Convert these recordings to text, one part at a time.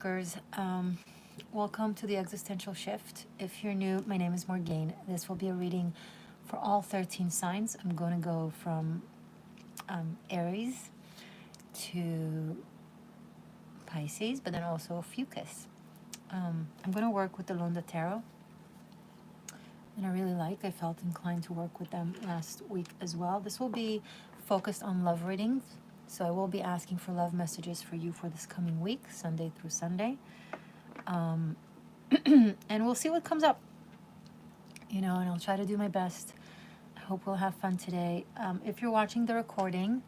Welcome to the Existential Shift. If you're new, my name is Morgainne. This will be a reading for all 13 signs. I'm going to go from Aries to Pisces, but then also Ophiuchus. I'm going to work with the Lunda Tarot, and I felt inclined to work with them last week as well. This will be focused on love readings, so I will be asking for love messages for you for this coming week, Sunday through Sunday. And we'll see what comes up, and I'll try to do my best. I hope we'll have fun today. If you're watching the recording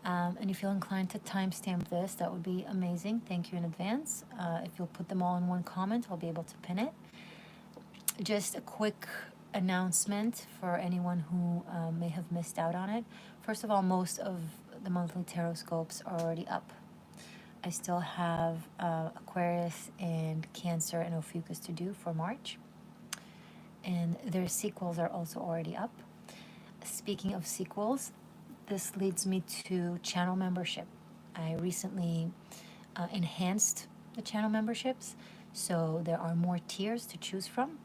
and you feel inclined to timestamp this, that would be amazing. Thank you in advance. If you'll put them all in one comment, I'll be able to pin it. Just a quick announcement for anyone who may have missed out on it. First of all, most of the monthly tarot scopes are already up. I still have Aquarius and Cancer and Ophiuchus to do for March. And their sequels are also already up. Speaking of sequels, this leads me to channel membership. I recently enhanced the channel memberships, so there are more tiers to choose from.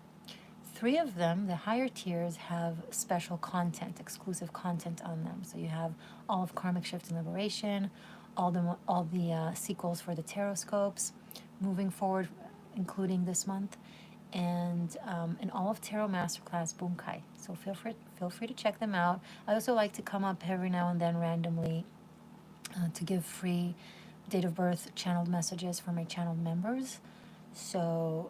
3 of them, the higher tiers, have special content, exclusive content on them. So you have all of Karmic Shift and Liberation, all the sequels for the tarot scopes, moving forward, including this month, and all of Tarot Masterclass Bunkai. So feel free to check them out. I also like to come up every now and then randomly to give free date of birth channeled messages for my channeled members. So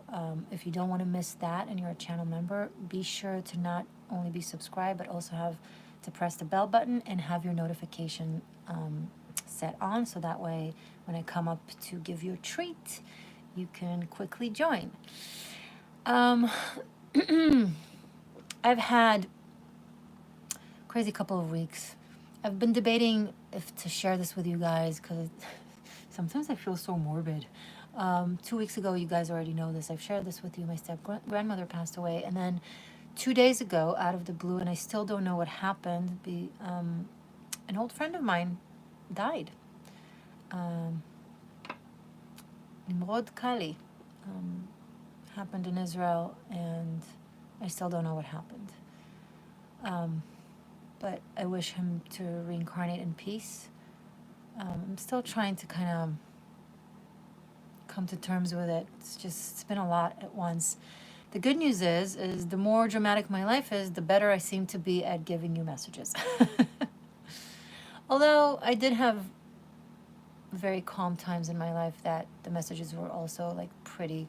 if you don't want to miss that and you're a channel member, be sure to not only be subscribed, but also have to press the bell button and have your notification set on, so that way when I come up to give you a treat, you can quickly join. I've had crazy couple of weeks. I've been debating if to share this with you guys because sometimes I feel so morbid. 2 weeks ago, you guys already know this, I've shared this with you, my step-grandmother passed away, and then 2 days ago, out of the blue, and I still don't know what happened, an old friend of mine died. Nimrod Kali happened in Israel, and I still don't know what happened. But I wish him to reincarnate in peace. I'm still trying to kind of come to terms with it. It's been a lot at once. The good news is the more dramatic my life is, the better I seem to be at giving you messages. Although I did have very calm times in my life that the messages were also like pretty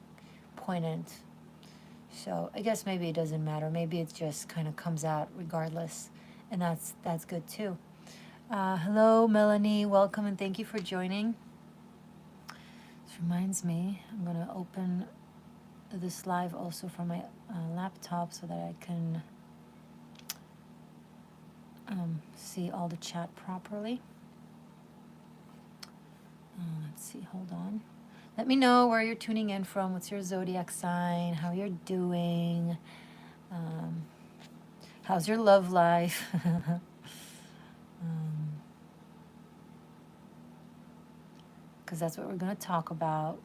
poignant. So I guess maybe it doesn't matter. Maybe it just kind of comes out regardless, and that's good too. Hello, Melanie. Welcome and thank you for joining. This reminds me, I'm gonna open this live also from my laptop so that I can see all the chat properly. Let's see, hold on. Let me know where you're tuning in from, what's your zodiac sign, how you're doing, how's your love life. Because that's what we're going to talk about.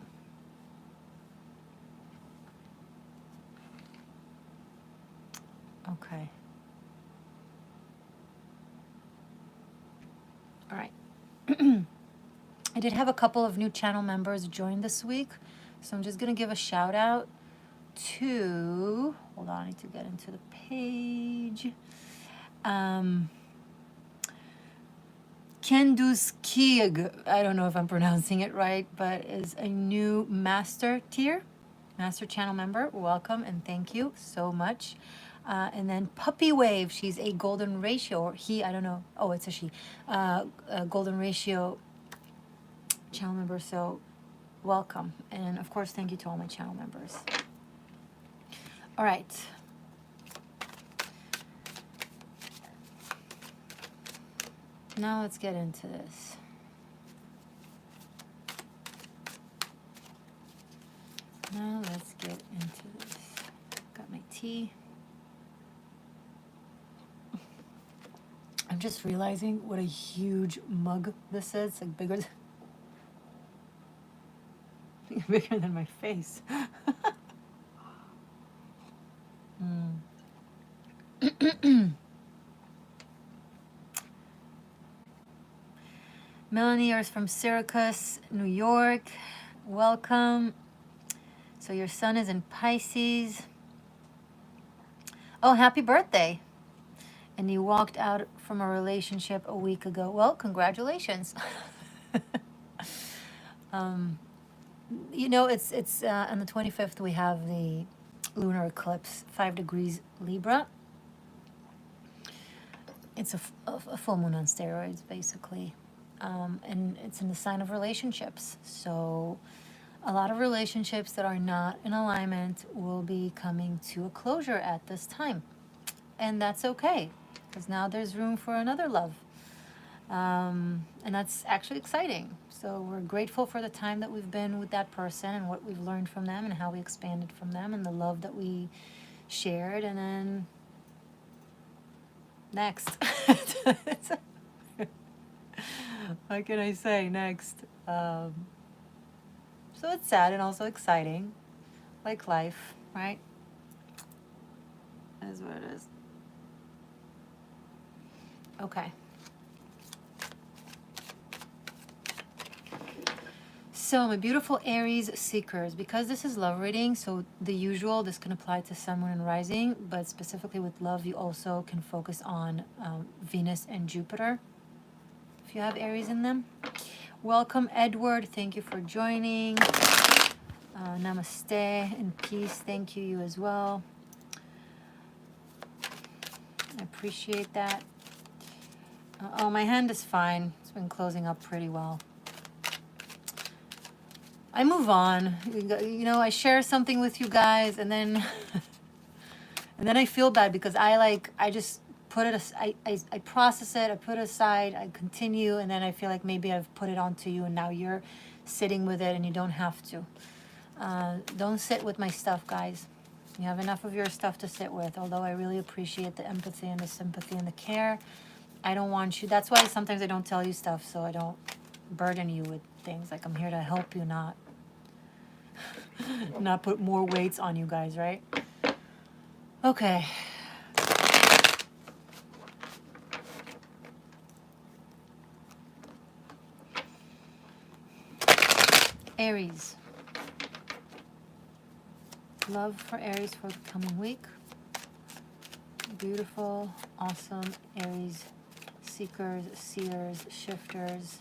Okay. All right. I did have a couple of new channel members join this week, so I'm just going to give a shout out to, hold on, I need to get into the page. Kenduskig, I don't know if I'm pronouncing it right, but is a new master channel member. Welcome and thank you so much. And then Puppy Wave, she's a golden ratio, or he, I don't know. Oh, it's a she. A golden ratio channel member, so welcome. And of course, thank you to all my channel members. All right. Now let's get into this. Got my tea. I'm just realizing what a huge mug this is. It's like bigger Bigger than my face. Melanie, you're from Syracuse, New York. Welcome. So your sun is in Pisces. Oh, happy birthday. And you walked out from a relationship a week ago. Well, congratulations. You know, it's on the 25th we have the lunar eclipse, 5 degrees Libra. It's a full moon on steroids, basically. And it's in the sign of relationships. So a lot of relationships that are not in alignment will be coming to a closure at this time. And that's okay, because now there's room for another love. And that's actually exciting. So we're grateful for the time that we've been with that person and what we've learned from them and how we expanded from them and the love that we shared. And then next. What can I say? Next. So it's sad and also exciting, like life, right? That is what it is. Okay. So my beautiful Aries seekers, because this is love reading, so the usual, this can apply to Sun, Moon, and Rising, but specifically with love, you also can focus on Venus and Jupiter, if you have Aries in them. Welcome, Edward. Thank you for joining. Namaste and peace. Thank you as well. I appreciate that. Oh, my hand is fine. It's been closing up pretty well. I move on. You know, I share something with you guys, and then and then I feel bad because I just put it. I process it. I put it aside. I continue, and then I feel like maybe I've put it onto you, and now you're sitting with it, and you don't have to. Don't sit with my stuff, guys. You have enough of your stuff to sit with. Although I really appreciate the empathy and the sympathy and the care, I don't want you. That's why sometimes I don't tell you stuff, so I don't burden you with things. Like, I'm here to help you, not put more weights on you guys, right? Okay. Aries. Love for Aries for the coming week. Beautiful, awesome Aries seekers, seers, shifters.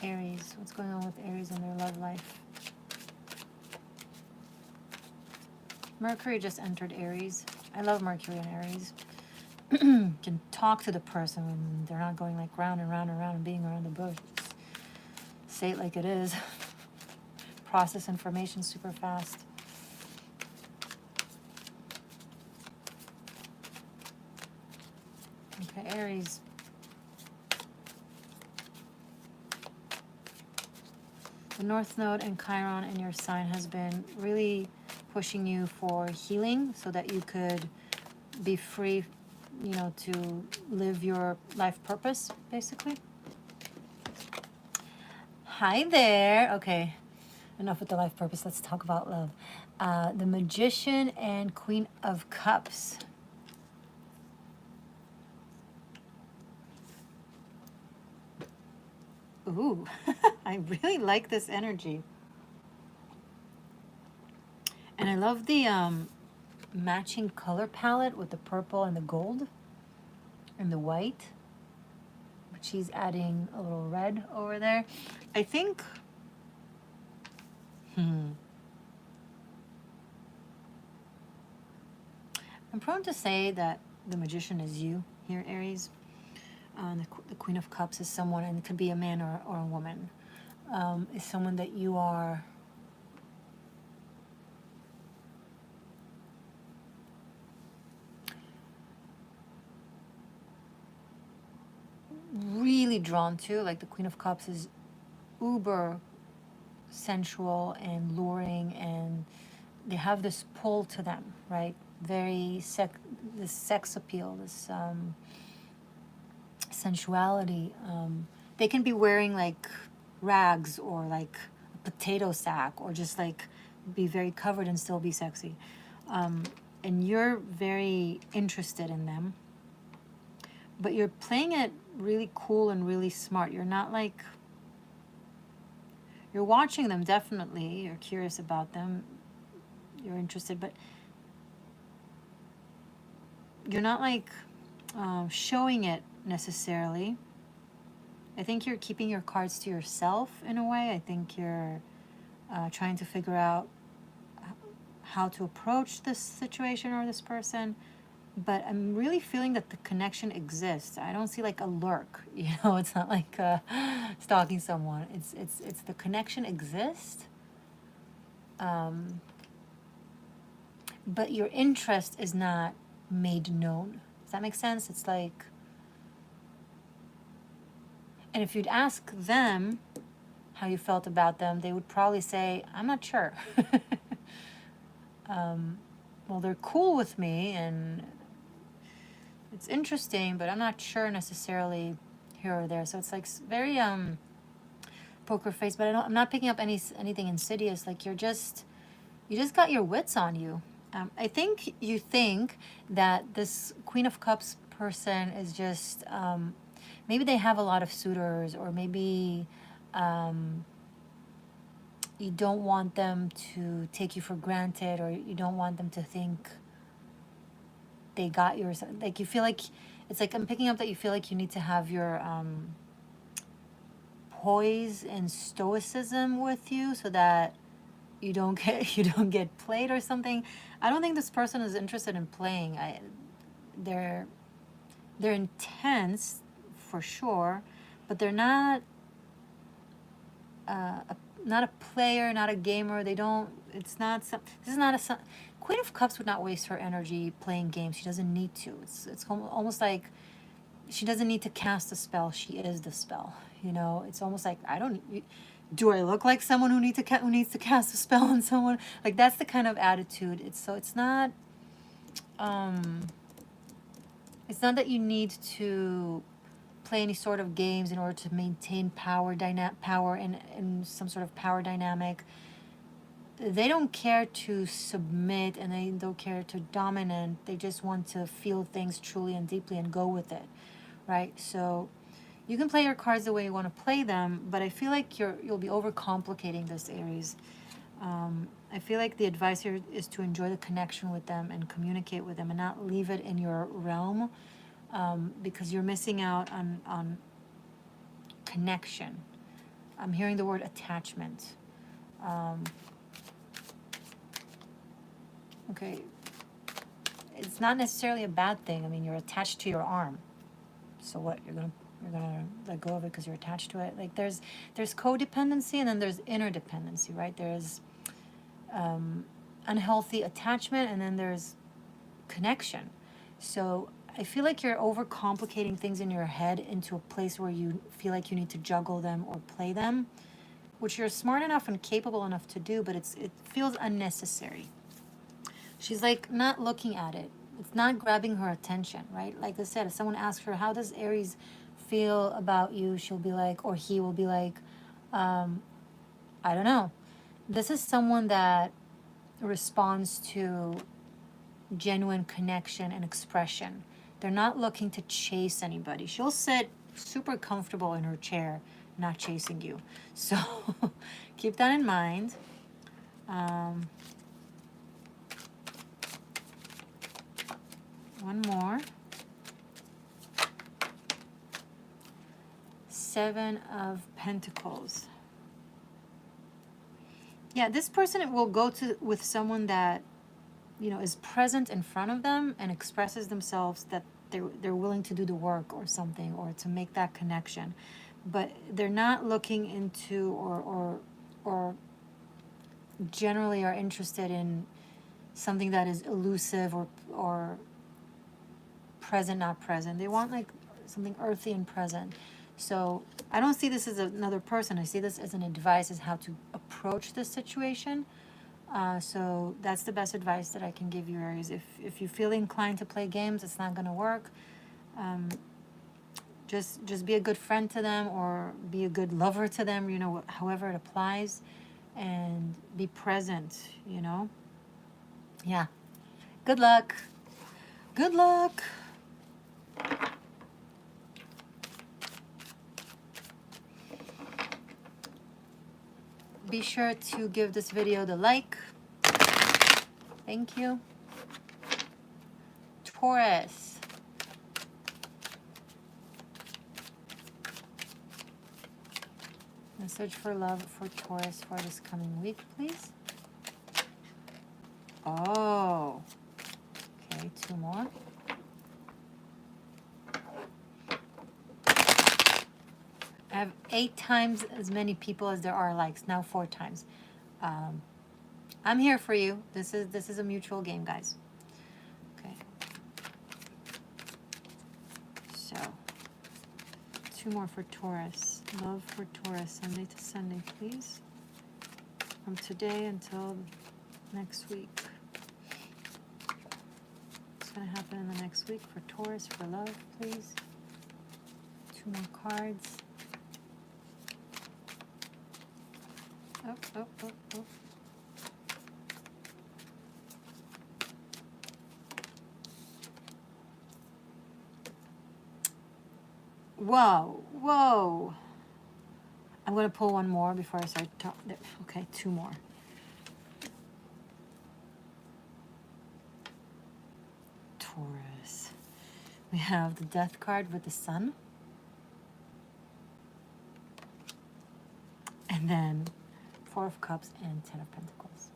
Aries. What's going on with Aries in their love life? Mercury just entered Aries. I love Mercury and Aries. You can talk to the person when they're not going like round and round and round and being around the bush. Just say it like it is. Process information super fast. Okay, Aries. The North Node and Chiron in your sign has been really pushing you for healing so that you could be free, you know, to live your life purpose, basically. Hi there. Okay, enough with the life purpose. Let's talk about love. The Magician and Queen of Cups. Ooh, I really like this energy. And I love the matching color palette with the purple and the gold and the white. But she's adding a little red over there. I think... I'm prone to say that the Magician is you here, Aries. The Queen of Cups is someone, and it could be a man or a woman, is someone that you are really drawn to. Like, the Queen of Cups is uber sensual and luring, and they have this pull to them, right? Very this sex appeal, this sensuality. They can be wearing like rags or like a potato sack, or just like be very covered and still be sexy. And you're very interested in them, but you're playing it really cool and really smart. You're not like, you're watching them, definitely. You're curious about them. You're interested, but you're not like showing it necessarily. I think you're keeping your cards to yourself in a way. I think you're trying to figure out how to approach this situation or this person. But I'm really feeling that the connection exists. I don't see like a lurk, you know. It's not like stalking someone. It's the connection exists. But your interest is not made known. Does that make sense? It's like, and if you'd ask them how you felt about them, they would probably say, I'm not sure. Well, they're cool with me and it's interesting, but I'm not sure necessarily here or there. So it's like very poker face, but I'm not picking up anything insidious. Like you just got your wits on you. I think you think that this Queen of Cups person is just, maybe they have a lot of suitors, or maybe you don't want them to take you for granted, or you don't want them to think they got yours. Like you feel like, it's like I'm picking up that you feel like you need to have your poise and stoicism with you so that you don't get played or something. I don't think this person is interested in playing. They're intense for sure, but they're not a player, not a gamer. They don't. It's not. This is not a. Queen of Cups would not waste her energy playing games. She doesn't need to. It's almost like she doesn't need to cast a spell. She is the spell. You know. It's almost like I don't. Do I look like someone who needs to cast a spell on someone? Like that's the kind of attitude. It's not. It's not that you need to play any sort of games in order to maintain power in some sort of power dynamic. They don't care to submit, and they don't care to dominate. They just want to feel things truly and deeply and go with it, right? So you can play your cards the way you want to play them, but I feel like you'll be overcomplicating this, Aries. I feel like the advice here is to enjoy the connection with them and communicate with them and not leave it in your realm, because you're missing out on connection. I'm hearing the word attachment. Okay, it's not necessarily a bad thing. I mean, you're attached to your arm. So what? You're gonna let go of it because you're attached to it. Like there's codependency, and then there's interdependency, right? There's unhealthy attachment, and then there's connection. So I feel like you're overcomplicating things in your head into a place where you feel like you need to juggle them or play them, which you're smart enough and capable enough to do, but it feels unnecessary. She's like not looking at it. It's not grabbing her attention, right? Like I said, if someone asks her, how does Aries feel about you? She'll be like, or he will be like, I don't know. This is someone that responds to genuine connection and expression. They're not looking to chase anybody. She'll sit super comfortable in her chair, not chasing you. So keep that in mind. One more. 7 of Pentacles. Yeah, this person will go with someone that, you know, is present in front of them and expresses themselves, that they're willing to do the work or something, or to make that connection. But they're not looking into or generally are interested in something that is elusive or present, not present. They want like something earthy and present. So I don't see this as another person. I see this as an advice as how to approach this situation. So that's the best advice that I can give you, Aries. If you feel inclined to play games, it's not going to work. Just be a good friend to them, or be a good lover to them, you know, however it applies. and be present, you know? Yeah. Good luck. Good luck. Be sure to give this video the like. Thank you. Taurus. Message for love for Taurus for this coming week, please. Oh. Okay, 2 more. I have 8 times as many people as there are likes. Now 4 times. I'm here for you. This is a mutual game, guys. Okay. So 2 more for Taurus. Love for Taurus, Sunday to Sunday, please. From today until next week. What's going to happen in the next week for Taurus for love, please? 2 more cards. Oh. Whoa. I'm going to pull 1 more before I start talking. Okay, 2 more. Taurus. We have the Death card with the Sun. And then 4 of Cups and 10 of Pentacles.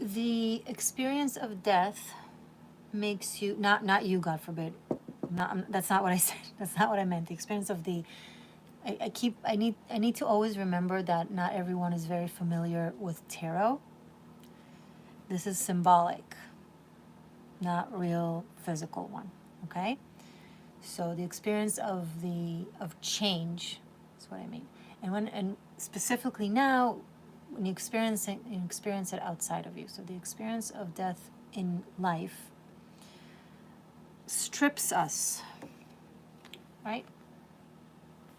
The experience of death makes you not you, God forbid. That's not what I said. That's not what I meant. The experience of the I need to always remember that not everyone is very familiar with tarot. This is symbolic, not real physical one. Okay? So the experience of change is what I mean. And specifically now, when you experience it outside of you. So the experience of death in life strips us, right?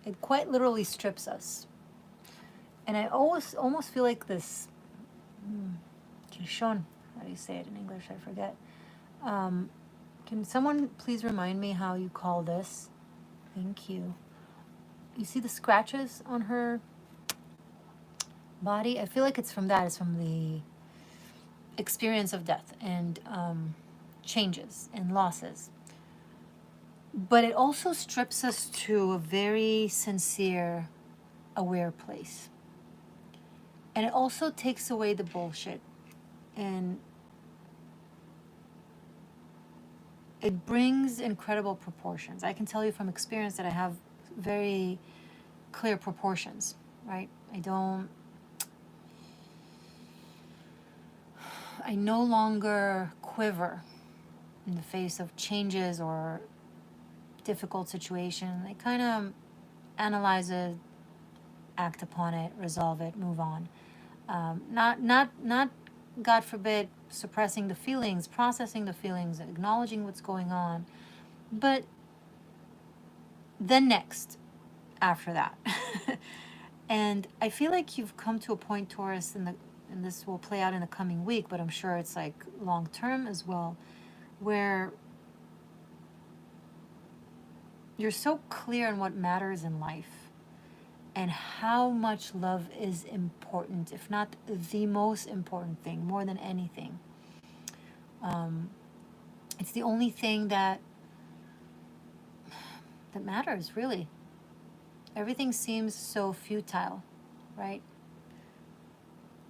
It quite literally strips us. And I almost feel like this, Kishon, how do you say it in English? I forget. Can someone please remind me how you call this? Thank you. You see the scratches on her body? I feel like it's from that. It's from the experience of death and changes and losses. But it also strips us to a very sincere, aware place. And it also takes away the bullshit. And it brings incredible proportions. I can tell you from experience that I have very clear proportions, right? I no longer quiver in the face of changes or difficult situation. I kind of analyze it, act upon it, resolve it, move on. Not God forbid, suppressing the feelings, processing the feelings, acknowledging what's going on, but then next, after that. And I feel like you've come to a point, Taurus, and this will play out in the coming week, but I'm sure it's like long term as well, where you're so clear on what matters in life and how much love is important, if not the most important thing, more than anything. It's the only thing that matters, really. everything seems so futile, right?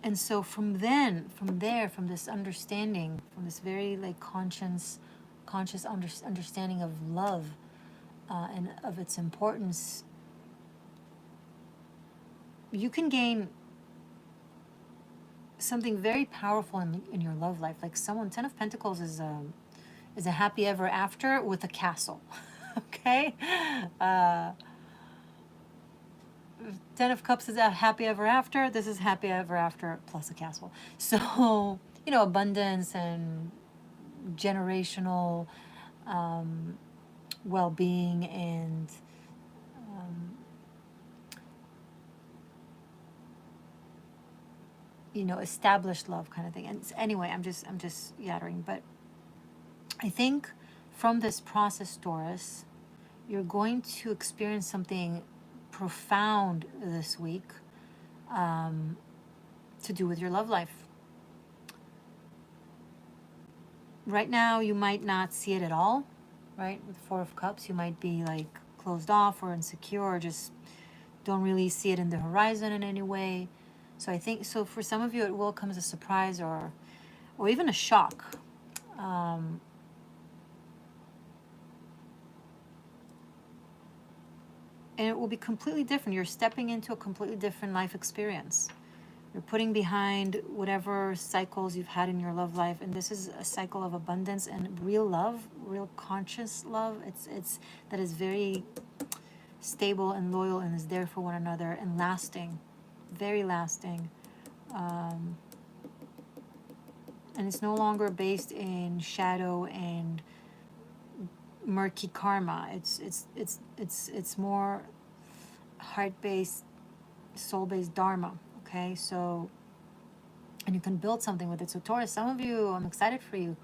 And so from this understanding, from this very like conscious understanding of love and of its importance, you can gain something very powerful in your love life. Like someone, 10 of Pentacles is a happy ever after with a castle. Okay? 10 of Cups is a happy ever after. This is happy ever after plus a castle. So, you know, abundance and generational well-being and you know, established love kind of thing. And anyway, I'm just yattering, but I think from this process, Taurus, you're going to experience something profound this week to do with your love life. Right now, you might not see it at all, right? With 4 of Cups, you might be like closed off or insecure or just don't really see it in the horizon in any way. So I think, so for some of you, it will come as a surprise or even a shock. And it will be completely different. You're stepping into a completely different life experience. You're putting behind whatever cycles you've had in your love life, and this is a cycle of abundance and real love, real conscious love. It's that is very stable and loyal and is there for one another and lasting, very lasting. And it's no longer based in shadow and murky karma. It's more heart-based, soul-based dharma. Okay, so, and you can build something with it. So Taurus, some of you, I'm excited for you.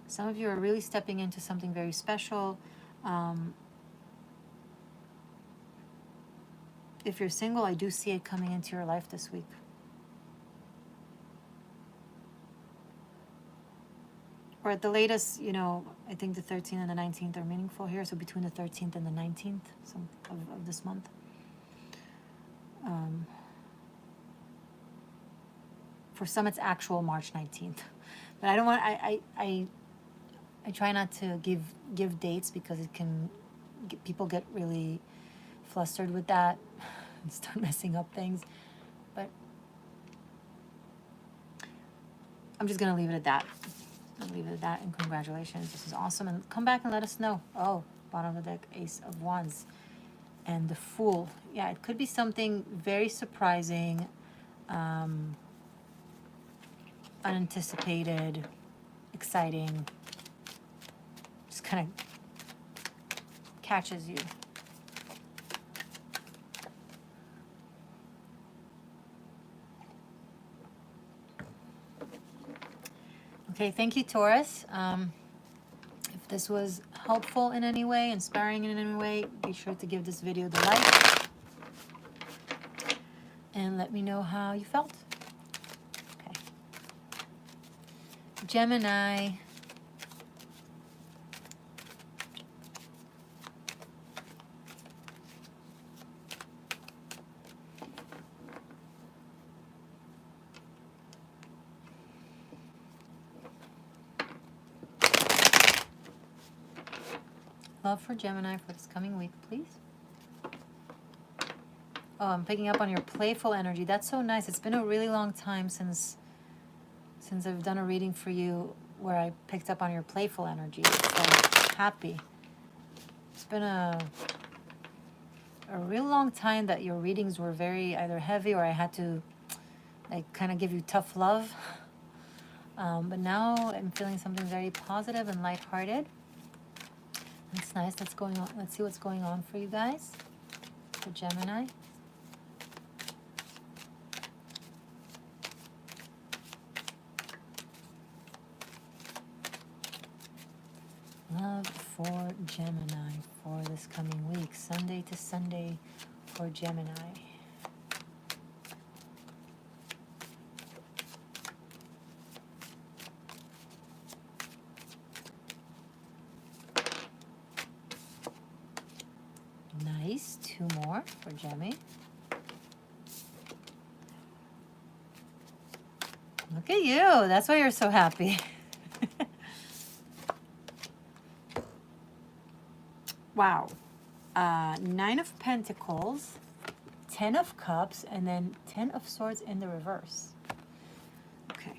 Some of you are really stepping into something very special. If you're single, I do see it coming into your life this week. Or at the latest, you know, I think the 13th and the 19th are meaningful here. So between the 13th and the 19th of this month. For some, it's actual March 19th. But I don't want, I try not to give dates because it can, people get really flustered with that and start messing up things. But I'm just going to leave it at that. I'll leave it at that, and congratulations. This is awesome. And come back and let us know. Oh, bottom of the deck, Ace of Wands. And the Fool. Yeah, it could be something very surprising, unanticipated, exciting. Just kind of catches you. Okay, thank you, Taurus. If this was helpful in any way, inspiring in any way, be sure to give this video the like. And let me know how you felt. Okay. Gemini. Love for Gemini for this coming week, please. Oh, I'm picking up on your playful energy. That's so nice. It's been a really long time since I've done a reading for you where I picked up on your playful energy. So happy. It's been a real long time that your readings were very either heavy or I had to like kind of give you tough love. But now I'm feeling something very positive and lighthearted. That's nice. That's going on. Let's see what's going on for you guys. For Gemini. Love for Gemini for this coming week. Sunday to Sunday for Gemini. Nice. 2 more. more for Jemmy. Look at you. That's why you're so happy. Wow. 9 of Pentacles, 10 of Cups, and then 10 of Swords in the reverse. Okay.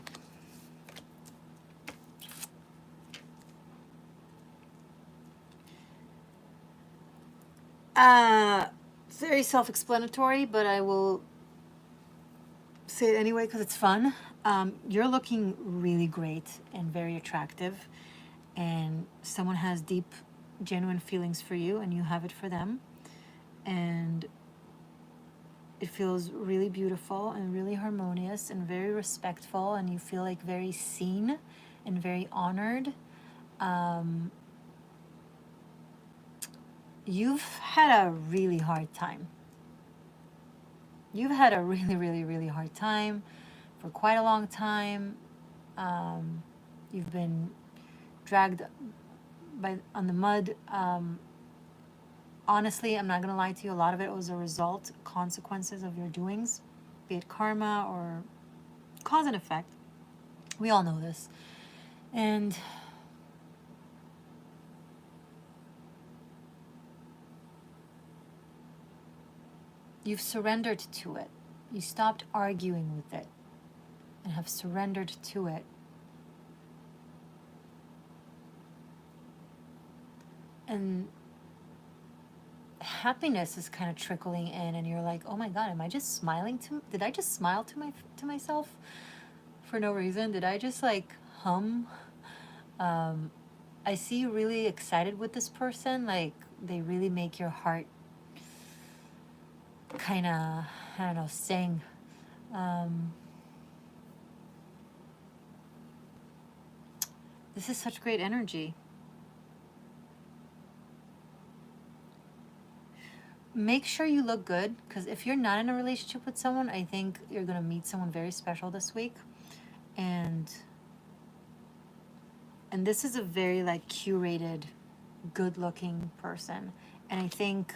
Very self-explanatory, but I will say it anyway because it's fun. You're looking really great and very attractive, and someone has deep, genuine feelings for you, and you have it for them, and it feels really beautiful and really harmonious and very respectful, and you feel like very seen and very honored. You've had a really hard time. You've had a really, really, really hard time for quite a long time. You've been dragged on the mud. Honestly, I'm not going to lie to you. A lot of it was a result, consequences of your doings, be it karma or cause and effect. We all know this. And you've surrendered to it. You stopped arguing with it and have surrendered to it. And happiness is kind of trickling in, and you're like, oh my God, am I just smiling did I just smile to myself for no reason? Did I just like hum? I see you really excited with this person. Like, they really make your heart kind of, I don't know, sing. This is such great energy. Make sure you look good, because if you're not in a relationship with someone, I think you're going to meet someone very special this week. And this is a very like curated, good looking person. And I think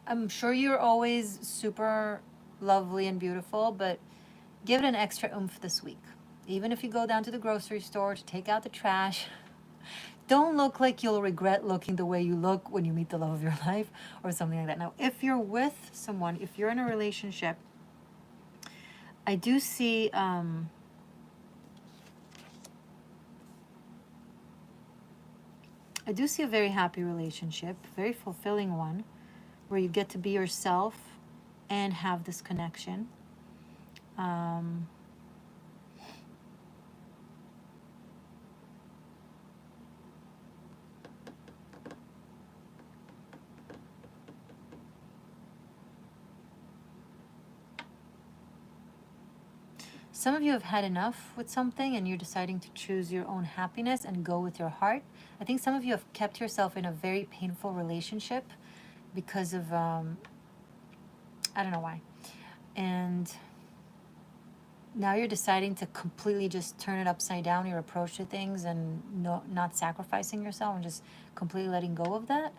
I'm sure you're always super lovely and beautiful, but give it an extra oomph this week. Even if you go down to the grocery store to take out the trash, don't look like you'll regret looking the way you look when you meet the love of your life or something like that. Now, if you're with someone, if you're in a relationship, I do see a very happy relationship, very fulfilling one, where you get to be yourself and have this connection. Some of you have had enough with something and you're deciding to choose your own happiness and go with your heart. I think some of you have kept yourself in a very painful relationship because of, I don't know why. And now you're deciding to completely just turn it upside down, your approach to things, and not sacrificing yourself and just completely letting go of that.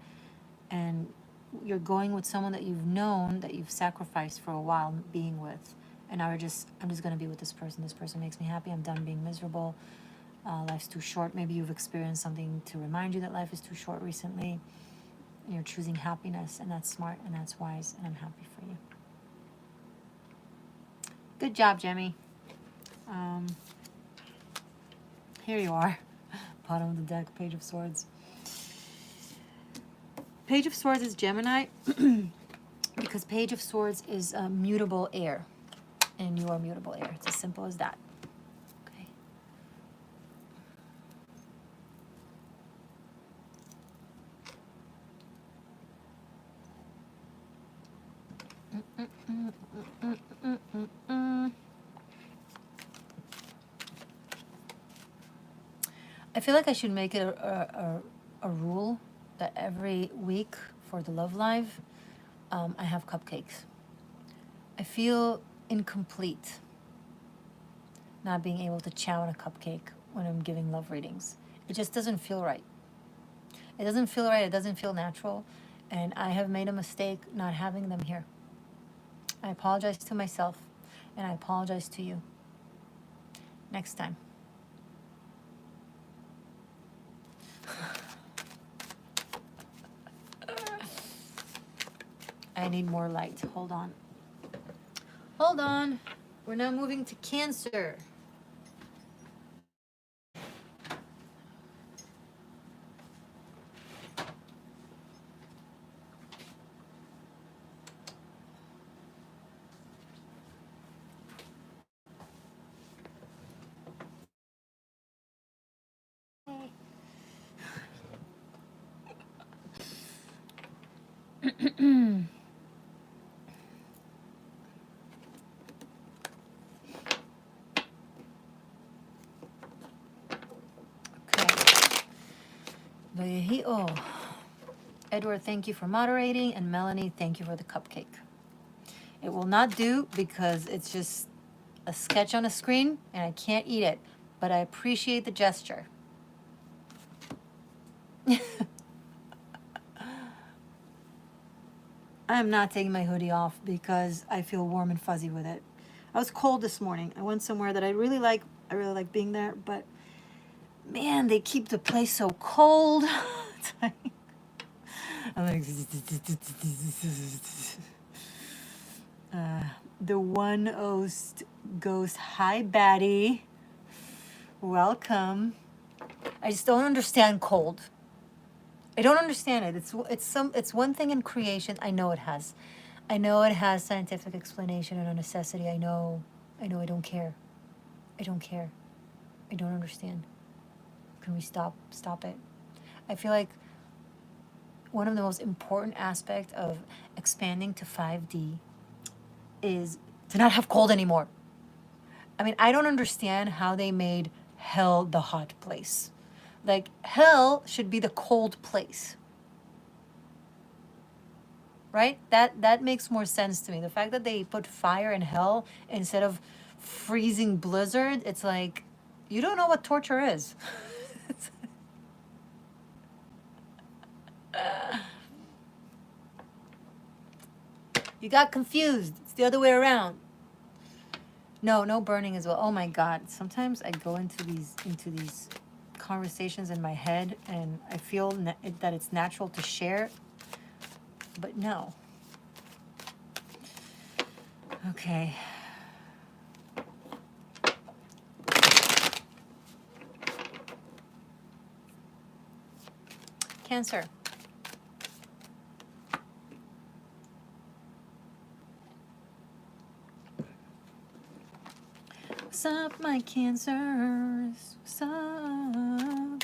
And you're going with someone that you've known, that you've sacrificed for a while being with. And now I'm just going to be with this person. This person makes me happy. I'm done being miserable. Life's too short. Maybe you've experienced something to remind you that life is too short recently. And you're choosing happiness, and that's smart, and that's wise, and I'm happy for you. Good job, Jemmy. Here you are. Bottom of the deck, Page of Swords. Page of Swords is Gemini because Page of Swords is a mutable air. And you are mutable air. It's as simple as that. Okay. I feel like I should make it a rule that every week for the Love Live, I have cupcakes. I feel incomplete not being able to chow on a cupcake when I'm giving love readings. It just doesn't feel right. It doesn't feel right. It doesn't feel natural. And I have made a mistake not having them here. I apologize to myself, and I apologize to you. Next time. I need more light. Hold on. Hold on. We're now moving to Cancer. Oh, Edward, thank you for moderating, and Melanie, thank you for the cupcake. It will not do because it's just a sketch on a screen and I can't eat it, but I appreciate the gesture. I am not taking my hoodie off because I feel warm and fuzzy with it. I was cold this morning. I went somewhere that I really like being there, but man, they keep the place so cold. I'm like, the one ghost, hi Batty, welcome. I just don't understand cold. I don't understand it. It's one thing in creation. I know it has scientific explanation and a necessity. I know. I don't care. I don't care. I don't understand. Can we stop it? I feel like one of the most important aspects of expanding to 5D is to not have cold anymore. I mean, I don't understand how they made hell the hot place. Like, hell should be the cold place. Right? That makes more sense to me. The fact that they put fire in hell instead of freezing blizzard, it's like, you don't know what torture is. You got confused. It's the other way around. No burning as well. Oh my God. Sometimes I go into these conversations in my head and I feel that it's natural to share, but no. Okay. Cancer. What's up, my Cancers? What's up?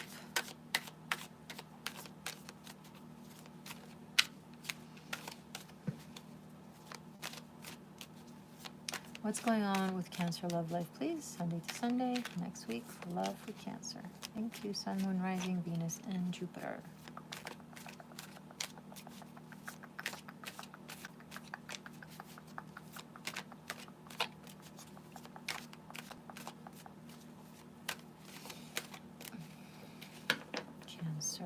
What's going on with Cancer love life, please? Sunday to Sunday, next week, love for Cancer. Thank you, Sun, Moon, Rising, Venus, and Jupiter. Cancer.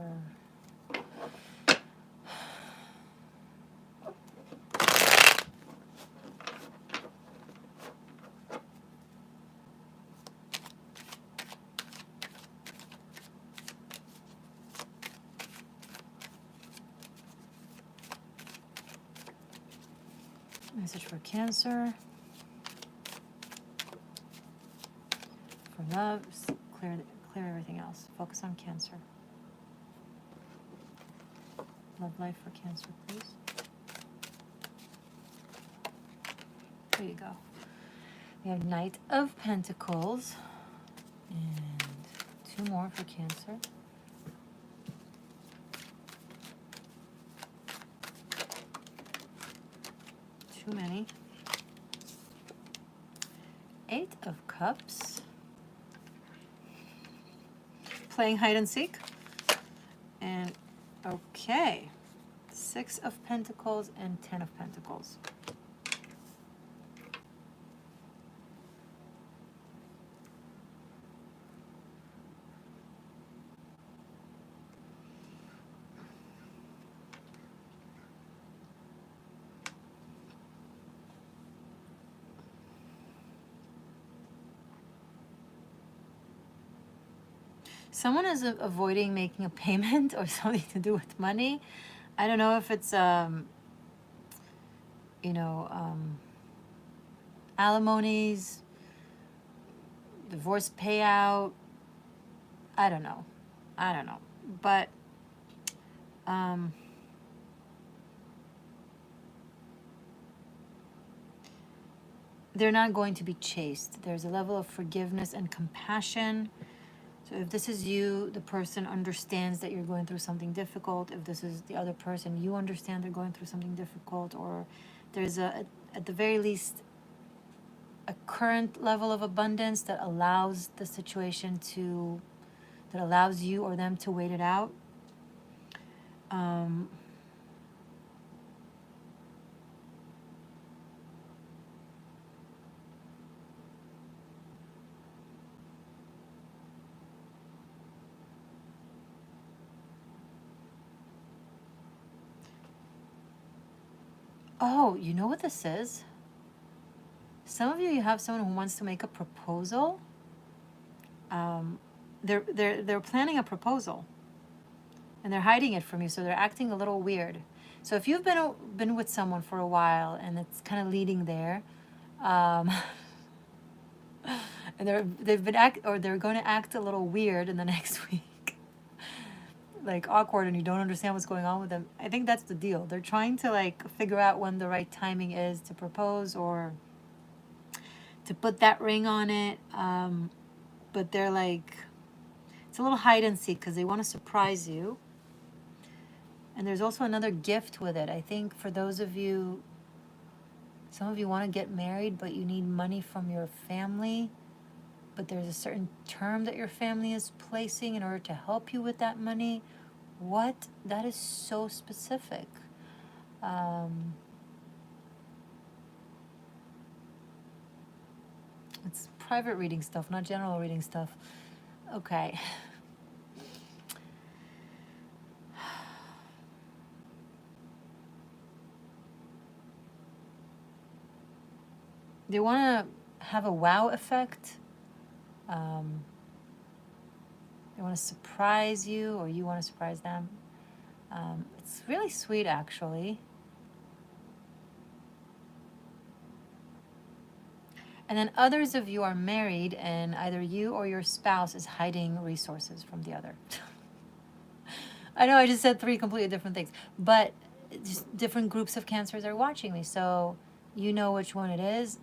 Message for Cancer. For love, clear everything else. Focus on Cancer. Love life for Cancer, please. There you go. We have Knight of Pentacles. And 2 more for Cancer. Too many. 8 of Cups. Playing hide and seek. And okay. 6 of Pentacles and 10 of Pentacles. Someone is avoiding making a payment or something to do with money. I don't know if it's, alimonies, divorce payout. I don't know. But they're not going to be chased. There's a level of forgiveness and compassion. So if this is you, the person understands that you're going through something difficult. If this is the other person, you understand they're going through something difficult, or there's at the very least a current level of abundance that allows the situation that allows you or them to wait it out. Oh, you know what this is? Some of you have someone who wants to make a proposal. They're planning a proposal, and they're hiding it from you, so they're acting a little weird. So if you've been with someone for a while and it's kind of leading there, and they're going to act a little weird in the next week, like awkward, and you don't understand what's going on with them. I think that's the deal. They're trying to like figure out when the right timing is to propose or to put that ring on it. But they're like, it's a little hide and seek because they want to surprise you. And there's also another gift with it. I think for those of you, some of you want to get married, but you need money from your family. But there's a certain term that your family is placing in order to help you with that money. What? That is so specific. It's private reading stuff, not general reading stuff. Okay. They want to have a wow effect. They want to surprise you, or you want to surprise them. It's really sweet, actually. And then others of you are married, and either you or your spouse is hiding resources from the other. I know I just said 3 completely different things, but just different groups of Cancers are watching me, so you know which one it is.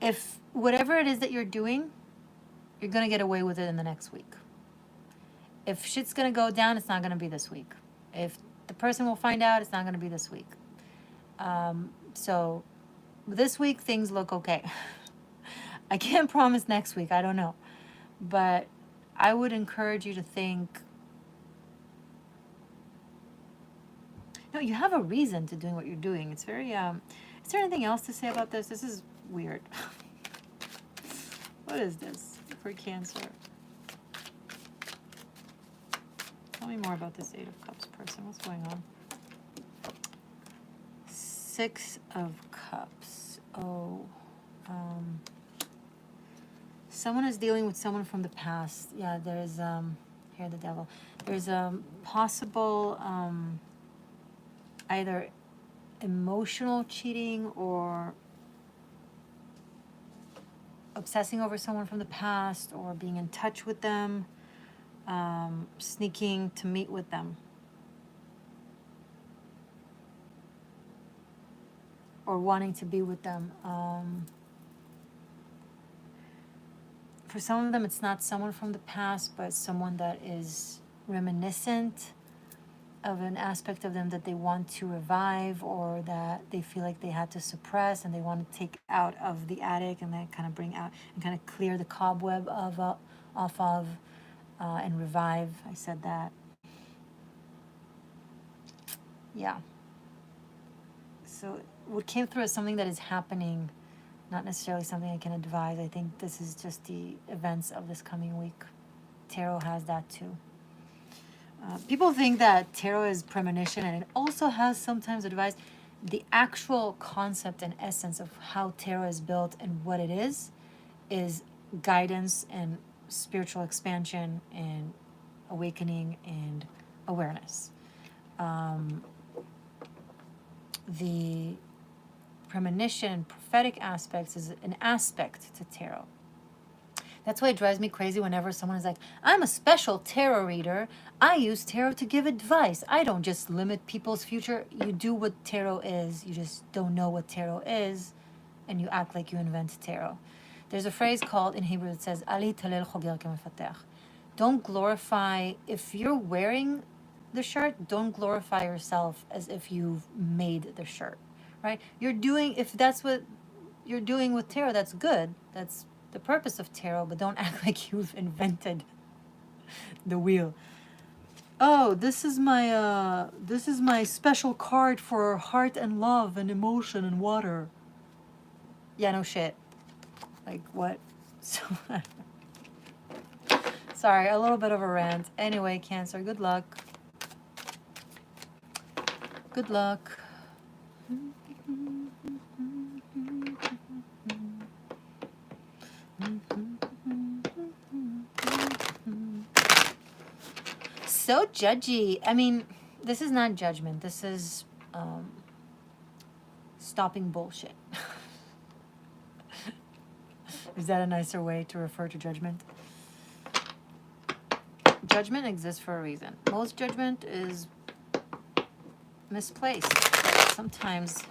If whatever it is that you're doing, you're going to get away with it in the next week. If shit's going to go down, it's not going to be this week. If the person will find out, it's not going to be this week. So this week, things look okay. I can't promise next week. I don't know. But I would encourage you to think, no, you have a reason to doing what you're doing. It's very, is there anything else to say about this? This is weird. What is this for Cancer? Tell me more about this 8 of Cups person. What's going on? 6 of Cups. Oh. Someone is dealing with someone from the past. Yeah, there's, here the devil. There's a possible, either emotional cheating or obsessing over someone from the past, or being in touch with them, sneaking to meet with them, or wanting to be with them. For some of them, it's not someone from the past, but someone that is reminiscent of an aspect of them that they want to revive, or that they feel like they had to suppress and they want to take out of the attic and then kind of bring out and kind of clear the cobweb of off of and revive. I said that. Yeah. So what came through is something that is happening, not necessarily something I can advise. I think this is just the events of this coming week. Tarot has that too. People think that tarot is premonition, and it also has sometimes advice. The actual concept and essence of how tarot is built and what it is guidance and spiritual expansion and awakening and awareness. The premonition, prophetic aspects is an aspect to tarot. That's why it drives me crazy whenever someone is like, I'm a special tarot reader. I use tarot to give advice. I don't just limit people's future. You do what tarot is. You just don't know what tarot is, and you act like you invent tarot. There's a phrase called in Hebrew that says, Ali talel choger kemefatech. Don't glorify, if you're wearing the shirt, don't glorify yourself as if you've made the shirt, right? You're doing, if that's what you're doing with tarot, that's good. That's the purpose of tarot, but don't act like you've invented the wheel. Oh, this is my special card for heart and love and emotion and water. Yeah, no shit. Like what? So sorry, a little bit of a rant. Anyway, Cancer, good luck. Good luck. So judgy. I mean, this is not judgment. This is stopping bullshit. Is that a nicer way to refer to judgment? Judgment exists for a reason. Most judgment is misplaced. But sometimes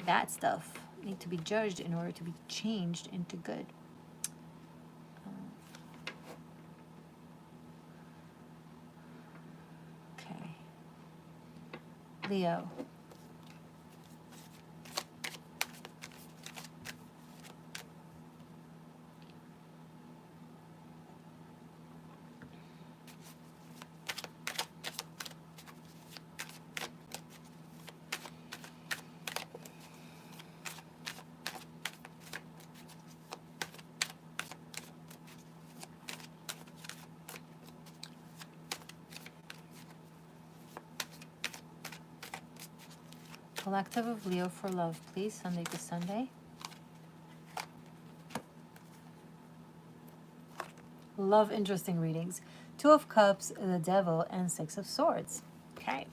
that stuff needs to be judged in order to be changed into good. Okay. Leo. Collective of Leo for love, please, Sunday to Sunday. Love interesting readings. Two of Cups, the Devil, and Six of Swords. Okay.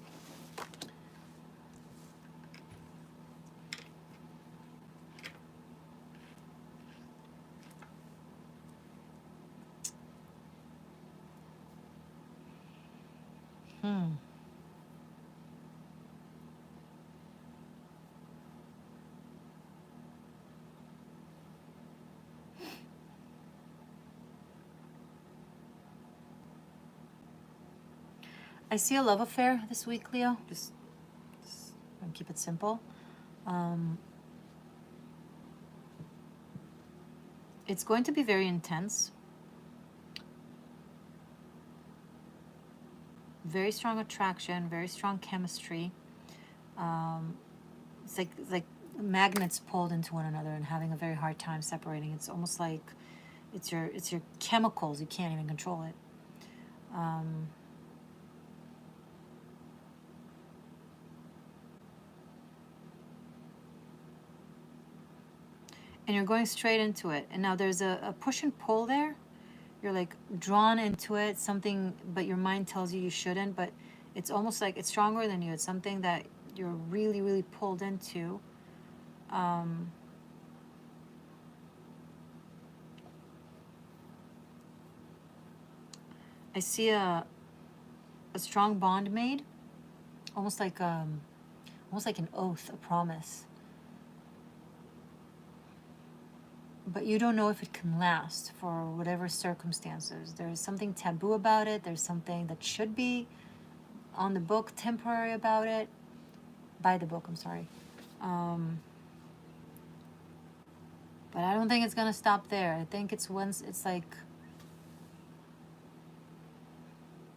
I see a love affair this week, Leo. Just keep it simple. It's going to be very intense. Very strong attraction, very strong chemistry. It's like magnets pulled into one another and having a very hard time separating. It's almost like it's your chemicals. You can't even control it. And you're going straight into it. And now there's a push and pull there. You're like drawn into it, something, but your mind tells you shouldn't, but it's almost like it's stronger than you. It's something that you're really, really pulled into. I see a strong bond made, almost like an oath, a promise. But you don't know if it can last for whatever circumstances. There's something taboo about it. There's something that should be on the book, temporary about it. By the book, I'm sorry. But I don't think it's gonna stop there. I think it's once it's like,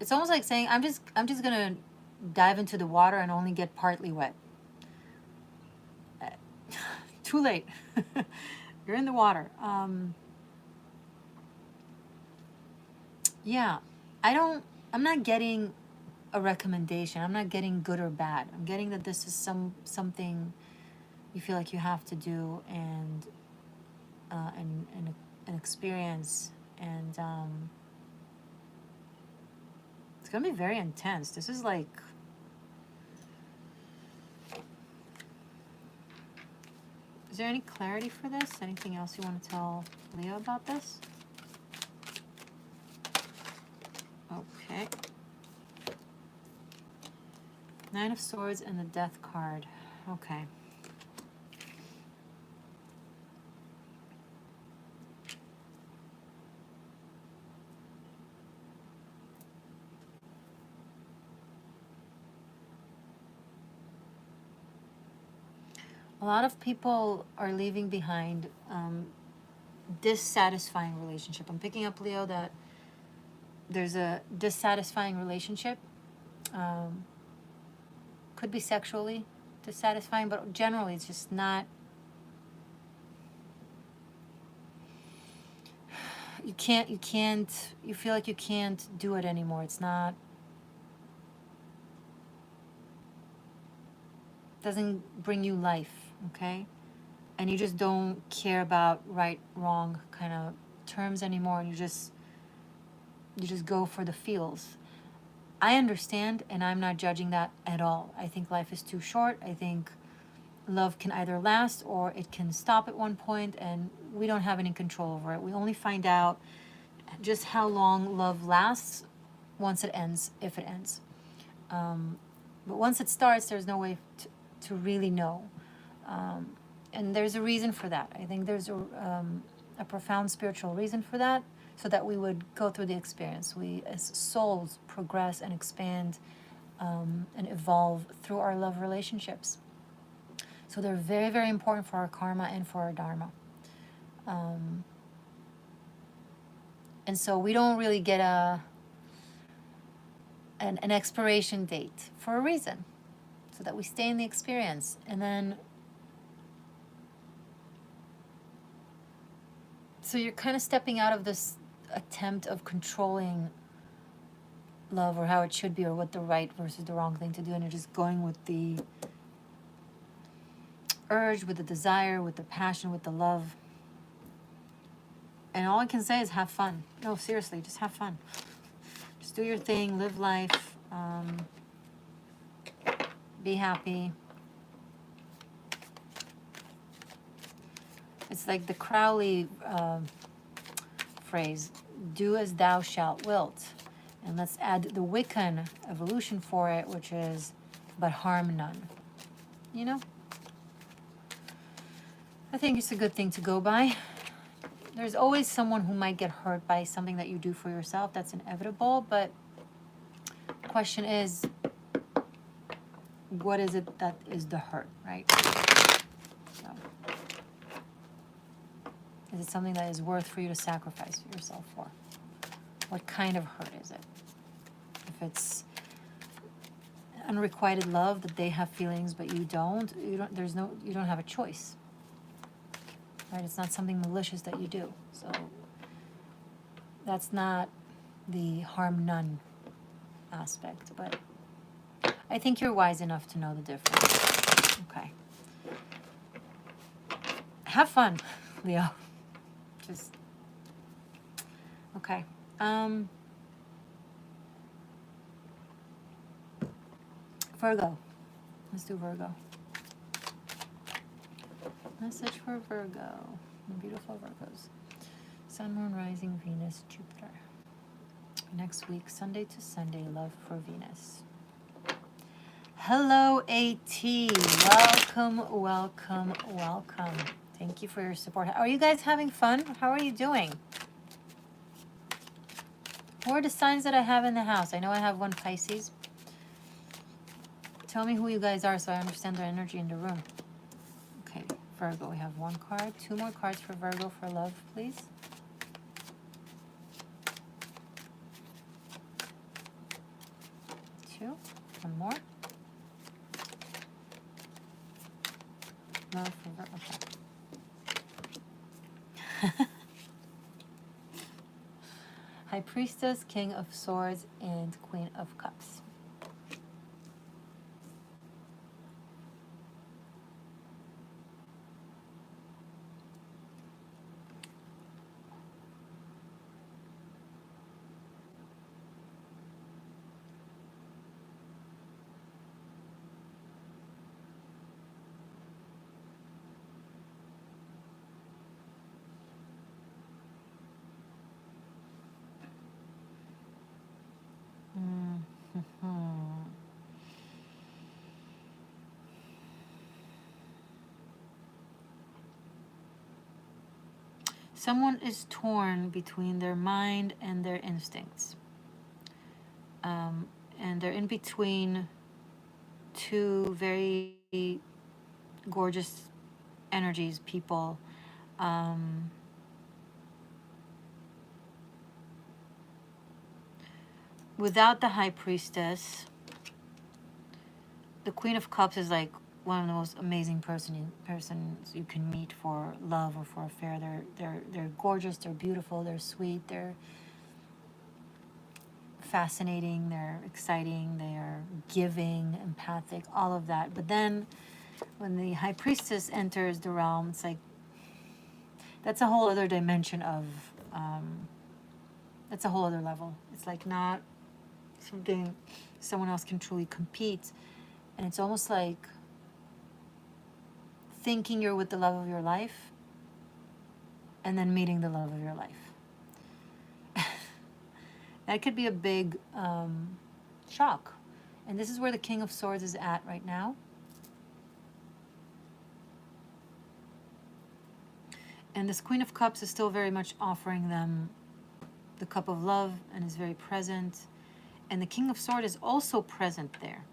it's almost like saying, I'm just gonna dive into the water and only get partly wet. Too late. You're in the water. Yeah, I'm not getting a recommendation. I'm not getting good or bad. I'm getting that this is something you feel like you have to do and an experience And it's going to be very intense. This is like... Is there any clarity for this? Anything else you want to tell Leo about this? Okay. Nine of Swords and the Death card. Okay. A lot of people are leaving behind dissatisfying relationship. I'm picking up, Leo, that there's a dissatisfying relationship. Could be sexually dissatisfying, but generally it's just not... You feel like you can't do it anymore. It's not... Doesn't bring you life, okay? And you just don't care about right, wrong kind of terms anymore. And you just go for the feels. I understand, and I'm not judging that at all. I think life is too short. I think love can either last or it can stop at one point, and we don't have any control over it. We only find out just how long love lasts once it ends, if it ends. But once it starts, there's no way to really know. And there's a reason for that. I think there's a profound spiritual reason for that, so that we would go through the experience. We, as souls, progress and expand and evolve through our love relationships. So they're very, very important for our karma and for our dharma. And so we don't really get an expiration date for a reason, so that we stay in the experience. And then, so you're kind of stepping out of this attempt of controlling love, or how it should be, or what the right versus the wrong thing to do, and you're just going with the urge, with the desire, with the passion, with the love. And all I can say is have fun. No, seriously, just have fun. Just do your thing, live life, be happy. It's like the Crowley phrase, do as thou shalt wilt. And let's add the Wiccan evolution for it, which is, but harm none. You know? I think it's a good thing to go by. There's always someone who might get hurt by something that you do for yourself. That's inevitable. But the question is, what is it that is the hurt, right? So, is it something that is worth for you to sacrifice yourself for? What kind of hurt is it? If it's unrequited love, that they have feelings but you don't have a choice. Right? It's not something malicious that you do. So that's not the harm none aspect, but I think you're wise enough to know the difference. Okay. Have fun, Leo. Just okay. Virgo. Let's do Virgo. Message for Virgo. The beautiful Virgos. Sun, Moon, Rising, Venus, Jupiter. Next week, Sunday to Sunday, love for Venus. Hello, AT. Welcome, welcome, welcome. Thank you for your support. Are you guys having fun? How are you doing? Who are the signs that I have in the house? I know I have one Pisces. Tell me who you guys are so I understand their energy in the room. Okay, Virgo, we have one card. Two more cards for Virgo for love, please. Two. One more. Love for Virgo. Okay. High Priestess, King of Swords, and Queen of Cups. Someone is torn between their mind and their instincts. And they're in between two very gorgeous energies, people. Without the High Priestess, the Queen of Cups is like one of the most amazing persons you can meet for love or for affair. They're gorgeous, they're beautiful, they're sweet, they're fascinating, they're exciting, they are giving, empathic, all of that. But then when the High Priestess enters the realm, it's like that's a whole other dimension of that's a whole other level. It's like not something someone else can truly compete. And it's almost like thinking you're with the love of your life and then meeting the love of your life. That could be a big shock. And this is where the King of Swords is at right now. And this Queen of Cups is still very much offering them the cup of love and is very present. And the King of Swords is also present there.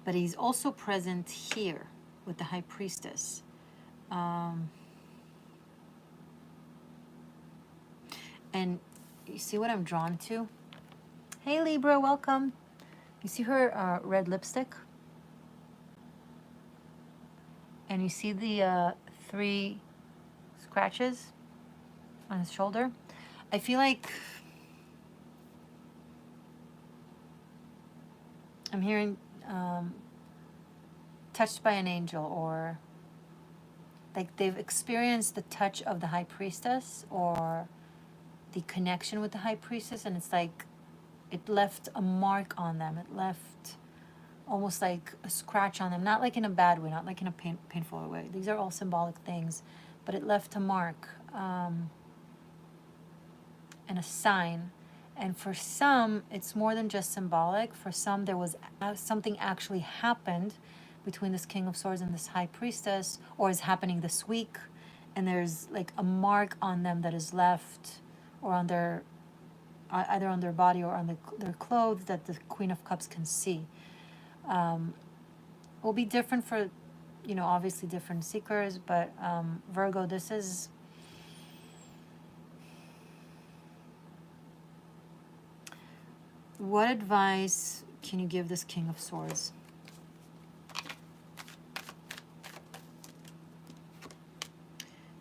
But he's also present here with the High Priestess. And you see what I'm drawn to? Hey Libra, welcome. You see her red lipstick? And you see the 3 scratches on his shoulder? I feel like I'm hearing touched by an angel, or like they've experienced the touch of the High Priestess or the connection with the High Priestess, and it's like it left a mark on them. It left almost like a scratch on them, not like in a bad way, not like in a painful way. These are all symbolic things, but it left a mark and a sign. And for some, it's more than just symbolic. For some, there was something actually happened between this King of Swords and this High Priestess, or is happening this week, and there's like a mark on them that is left, or on their, either on their body or on their clothes, that the Queen of Cups can see. Will be different for, you know, obviously different seekers, but Virgo, this is, what advice can you give this King of Swords?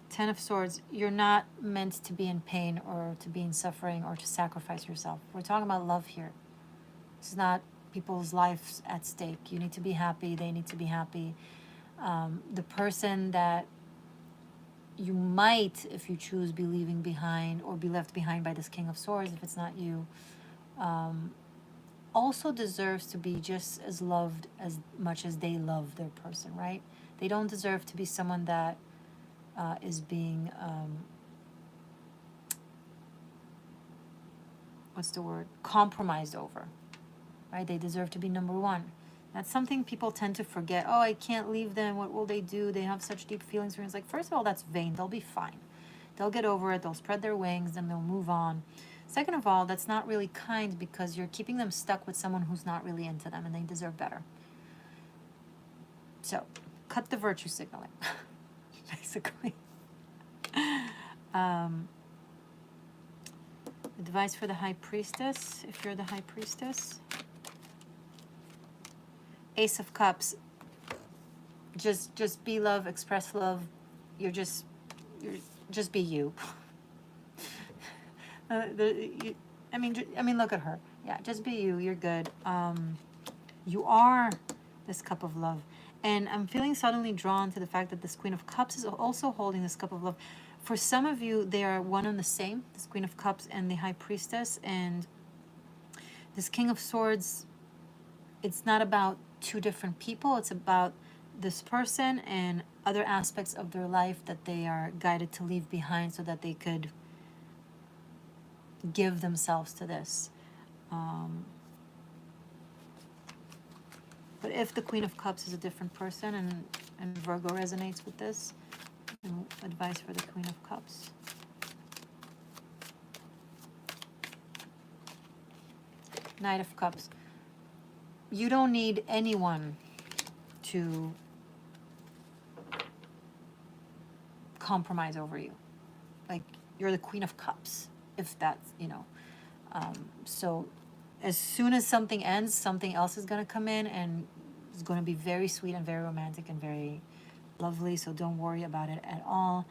Ten of Swords, you're not meant to be in pain or to be in suffering or to sacrifice yourself. We're talking about love here. This is not people's lives at stake. You need to be happy. They need to be happy. The person that you might, if you choose, be leaving behind or be left behind by this King of Swords, if it's not you, also deserves to be just as loved as much as they love their person, right? They don't deserve to be someone that is being, what's the word? Compromised over, right? They deserve to be number one. That's something people tend to forget. Oh, I can't leave them. What will they do? They have such deep feelings for me. It's like, first of all, that's vain. They'll be fine. They'll get over it. They'll spread their wings and they'll move on. Second of all, that's not really kind, because you're keeping them stuck with someone who's not really into them, and they deserve better. So, cut the virtue signaling, basically. Advice for the High Priestess, if you're the High Priestess. Ace of Cups. Just be love, express love. Just be you. I mean, look at her. Yeah, just be you. You're good. You are this cup of love. And I'm feeling suddenly drawn to the fact that this Queen of Cups is also holding this cup of love. For some of you, they are one and the same, this Queen of Cups and the High Priestess. And this King of Swords, it's not about two different people. It's about this person and other aspects of their life that they are guided to leave behind so that they could give themselves to this. But if the Queen of Cups is a different person and Virgo resonates with this, advice for the Queen of Cups. Knight of Cups. You don't need anyone to compromise over you. Like, you're the Queen of Cups, if that's, you know. So as soon as something ends, something else is going to come in, and it's going to be very sweet and very romantic and very lovely. So don't worry about it at all.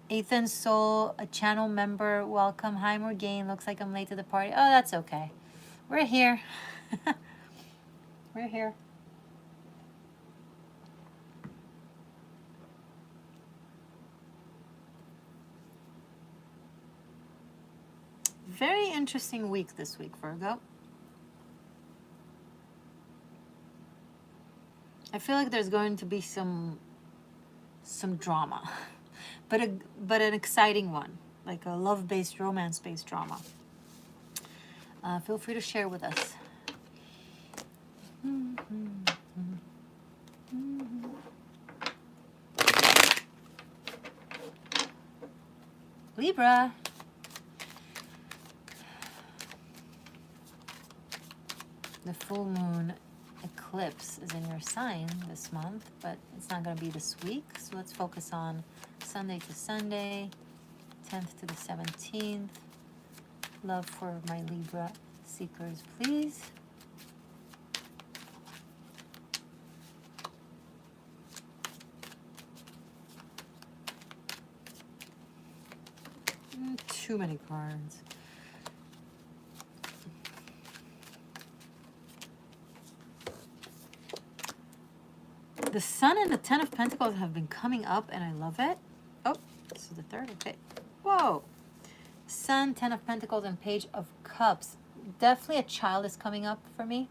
Ethan Soul, a channel member, welcome. Hi, Morgainne. Looks like I'm late to the party. Oh, that's okay. We're here. We're here. Very interesting week this week, Virgo. I feel like there's going to be some drama, but an exciting one, like a love-based, romance-based drama. Feel free to share with us. Libra. The full moon eclipse is in your sign this month, but it's not going to be this week. So let's focus on Sunday to Sunday, 10th to the 17th. Love for my Libra seekers, please. Too many cards. The Sun and the Ten of Pentacles have been coming up, and I love it. Oh, this is the third. Okay. Whoa. Sun, Ten of Pentacles, and Page of Cups. Definitely a child is coming up for me.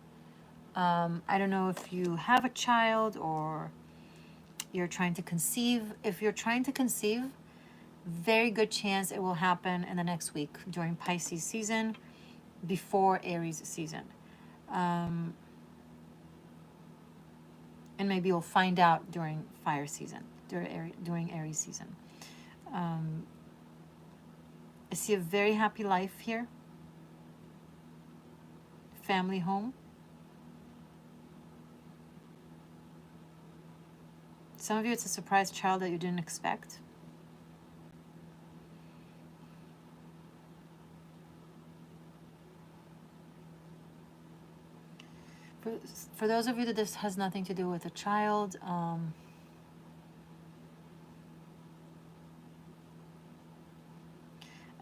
I don't know if you have a child or you're trying to conceive. If you're trying to conceive, very good chance it will happen in the next week during Pisces season, before Aries season. And maybe you'll find out during fire season, during Aries season. I see a very happy life here. Family home. Some of you, it's a surprise child that you didn't expect. For those of you that this has nothing to do with a child,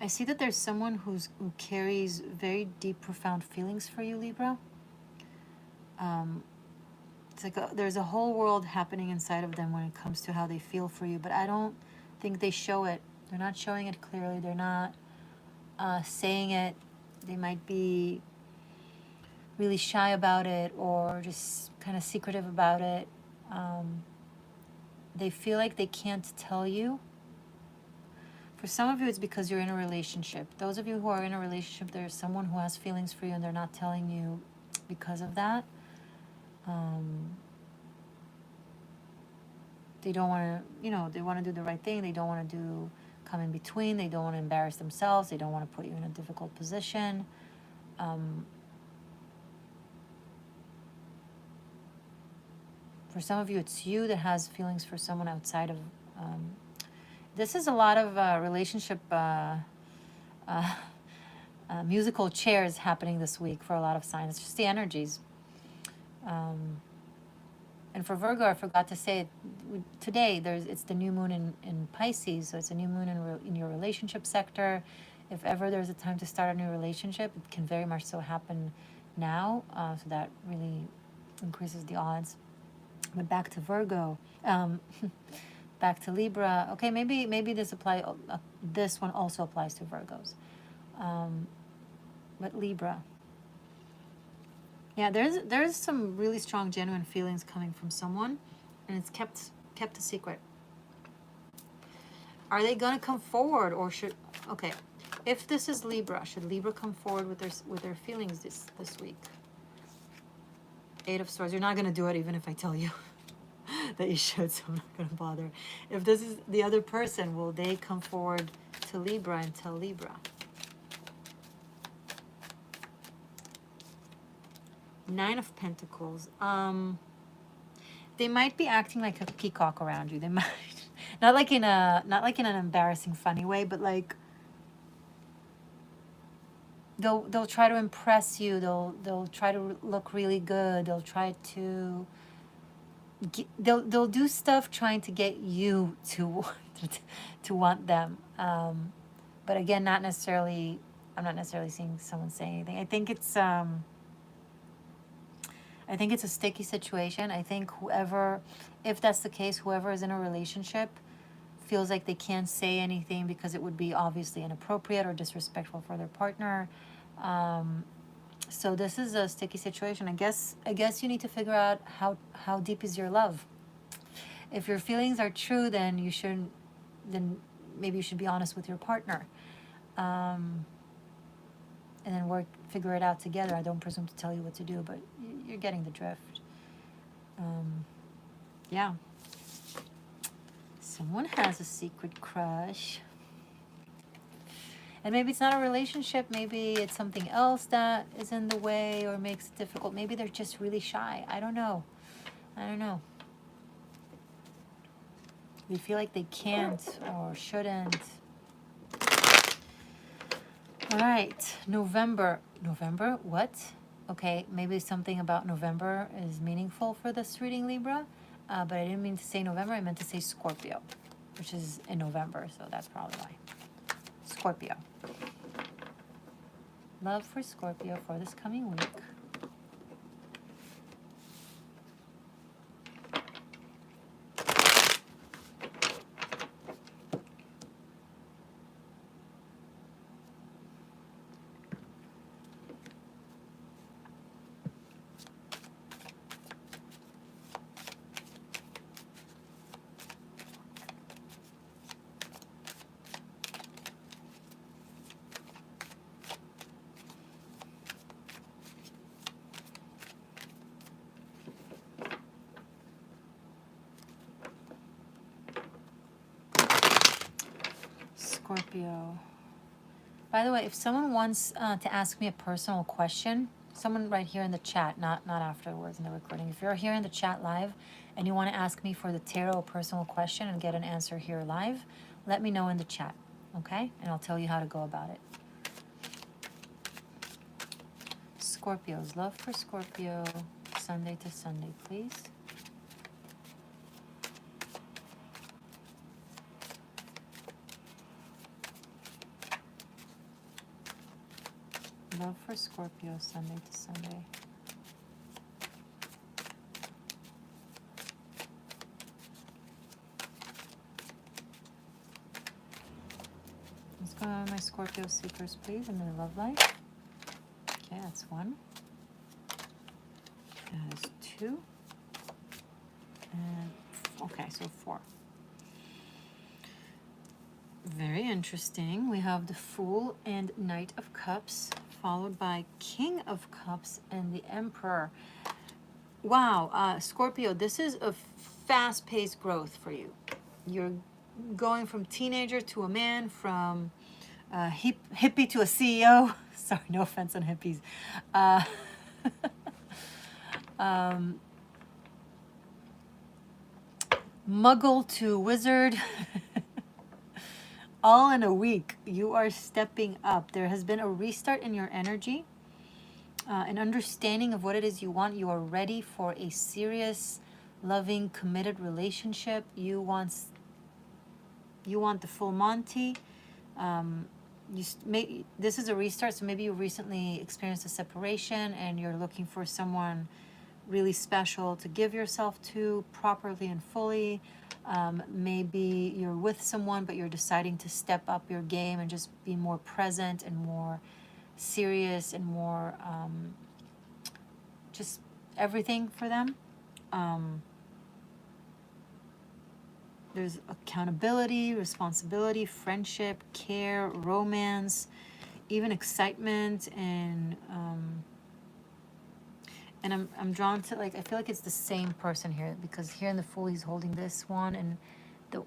I see that there's someone who carries very deep, profound feelings for you, Libra. It's like there's a whole world happening inside of them when it comes to how they feel for you, but I don't think they show it. They're not showing it clearly. They're not saying it. They might be really shy about it or just kind of secretive about it. They feel like they can't tell you. For some of you, it's because you're in a relationship. Those of you who are in a relationship, there's someone who has feelings for you and they're not telling you because of that. They don't want to, they want to do the right thing. They don't want to come in between. They don't want to embarrass themselves. They don't want to put you in a difficult position. For some of you, it's you that has feelings for someone outside of... this is a lot of relationship musical chairs happening this week for a lot of signs. It's just the energies. And for Virgo, I forgot to say it, today, it's the new moon in Pisces, so it's a new moon in your relationship sector. If ever there's a time to start a new relationship, it can very much so happen now, so that really increases the odds. But back to Virgo, back to Libra. Okay, maybe this one also applies to Virgos. But Libra. Yeah, there's some really strong, genuine feelings coming from someone, and it's kept a secret. Are they gonna come forward, or should? Okay, if this is Libra, should Libra come forward with their feelings this week? Eight of Swords. You're not gonna do it, even if I tell you that you should. So I'm not gonna bother. If this is the other person, will they come forward to Libra and tell Libra? Nine of Pentacles. They might be acting like a peacock around you. They might, not like in an embarrassing, funny way, but like they'll try to impress you. They'll try to look really good. They'll try to they'll do stuff trying to get you to to want them. But again, not necessarily. I'm not necessarily seeing someone say anything. I think it's a sticky situation. I think whoever, if that's the case, whoever is in a relationship feels like they can't say anything because it would be obviously inappropriate or disrespectful for their partner. So this is a sticky situation. I guess you need to figure out how deep is your love. If your feelings are true, then maybe you should be honest with your partner. And then figure it out together. I don't presume to tell you what to do, but you're getting the drift. Yeah. Someone has a secret crush. And maybe it's not a relationship. Maybe it's something else that is in the way or makes it difficult. Maybe they're just really shy. I don't know. They feel like they can't or shouldn't. All right, November. November, what? Okay, maybe something about November is meaningful for this reading, Libra. But I didn't mean to say November. I meant to say Scorpio, which is in November, so that's probably why. Scorpio. Love for Scorpio for this coming week. Scorpio. By the way, if someone wants to ask me a personal question, someone right here in the chat, not afterwards in the recording. If you're here in the chat live and you want to ask me for the tarot a personal question and get an answer here live, let me know in the chat, okay? And I'll tell you how to go about it. Scorpios, love for Scorpio, Sunday to Sunday, please. Love for Scorpio, Sunday to Sunday. Let's go on my Scorpio seekers, please, in their love life. Okay, that's one. That is two. And, okay, so four. Very interesting. We have the Fool and Knight of Cups, followed by King of Cups and the Emperor. Wow, Scorpio, this is a fast-paced growth for you. You're going from teenager to a man, from hippie to a CEO. Sorry, no offense on hippies. Muggle to wizard. All in a week, you are stepping up. There has been a restart in your energy, an understanding of what it is you want. You are ready for a serious, loving, committed relationship. You want the full Monty. This is a restart, so maybe you recently experienced a separation and you're looking for someone really special to give yourself to properly and fully. Maybe you're with someone, but you're deciding to step up your game and just be more present and more serious and more just everything for them. There's accountability, responsibility, friendship, care, romance, even excitement, and I'm drawn to, like, I feel like it's the same person here, because here in the Fool he's holding this wand, and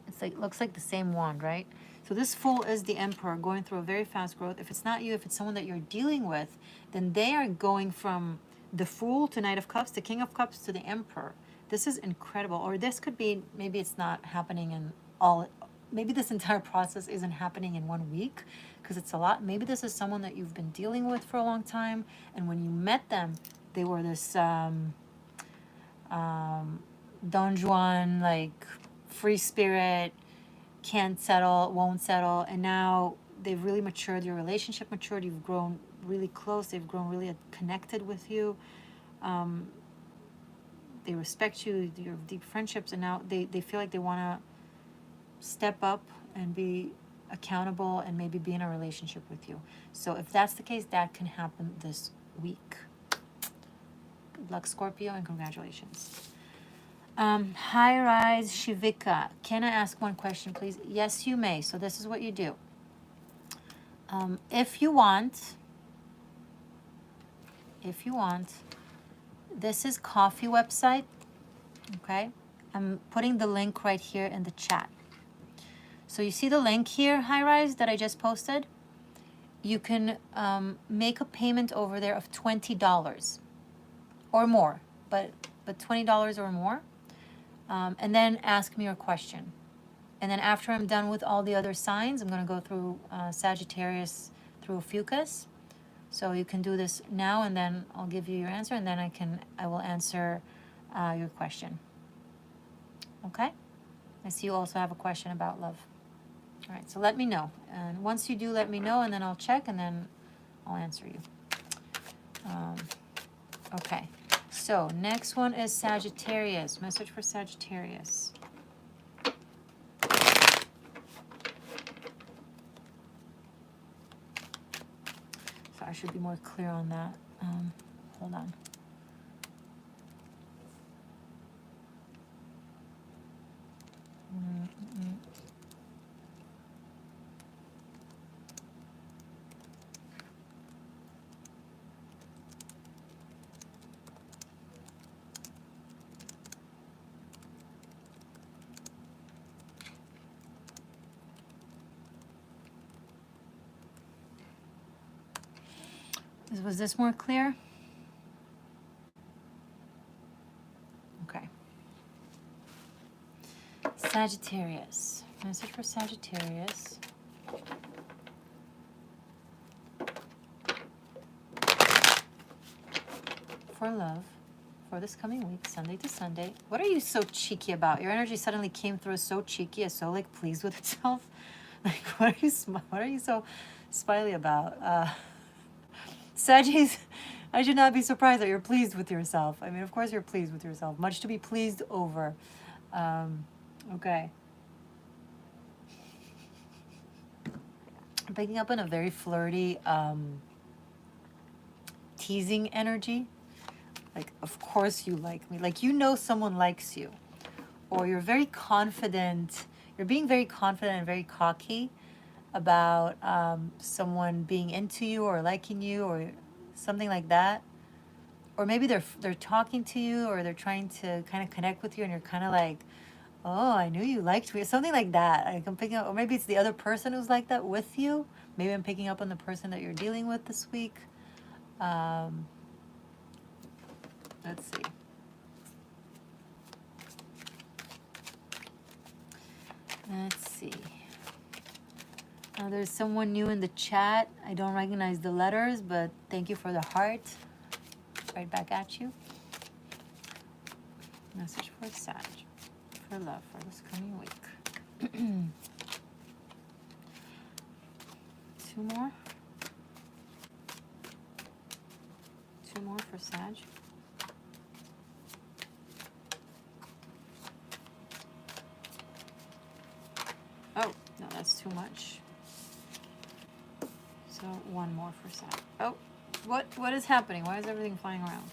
it's like, looks like the same wand, right? So this Fool is the Emperor going through a very fast growth. If it's not you, if it's someone that you're dealing with, then they are going from the Fool to Knight of Cups, the King of Cups to the Emperor. This is incredible. Or this could be, maybe it's not happening in all, maybe this entire process isn't happening in 1 week because it's a lot. Maybe this is someone that you've been dealing with for a long time. And when you met them, they were this Don Juan, like free spirit, can't settle, won't settle. And now they've really matured, your relationship matured, you've grown really close, they've grown really connected with you. They respect you, you have deep friendships, and now they feel like they want to step up and be accountable and maybe be in a relationship with you. So if that's the case, that can happen this week. Good luck, Scorpio, and congratulations. Hi, Rise Shivika. Can I ask one question, please? Yes, you may. So this is what you do. If you want, this is Coffee website, okay? I'm putting the link right here in the chat. So you see the link here, High Rise, that I just posted? You can make a payment over there of $20 or more, but $20 or more, and then ask me your question. And then after I'm done with all the other signs, I'm going to go through Sagittarius through Ophiuchus. So you can do this now, and then I'll give you your answer, and then I will answer your question. Okay? I see you also have a question about love. All right, so let me know. And once you do, let me know, and then I'll check, and then I'll answer you. Okay, so next one is Sagittarius. Message for Sagittarius. So I should be more clear on that. Hold on. Was this more clear? Okay. Sagittarius. Message for Sagittarius. For love. For this coming week, Sunday to Sunday. What are you so cheeky about? Your energy suddenly came through as so cheeky, as so like pleased with itself. Like what are you so smiley about? Saggies, I should not be surprised that you're pleased with yourself. I mean, of course you're pleased with yourself. Much to be pleased over. Okay. I'm picking up on a very flirty, teasing energy. Like, of course you like me. Like, you know someone likes you. Or you're very confident. You're being very confident and very cocky about someone being into you or liking you or something like that. Or maybe they're talking to you, or they're trying to kind of connect with you, and you're kind of like, oh, I knew you liked me. Something like that. Like I'm picking up, or maybe it's the other person who's like that with you. Maybe I'm picking up on the person that you're dealing with this week. Let's see. Let's see. There's someone new in the chat. I don't recognize the letters, but thank you for the heart. Right back at you. Message for Sag. For love for this coming week. Two more. Two more for Sag. Oh, no, that's too much. So one more for Sag. Oh, what is happening? Why is everything flying around?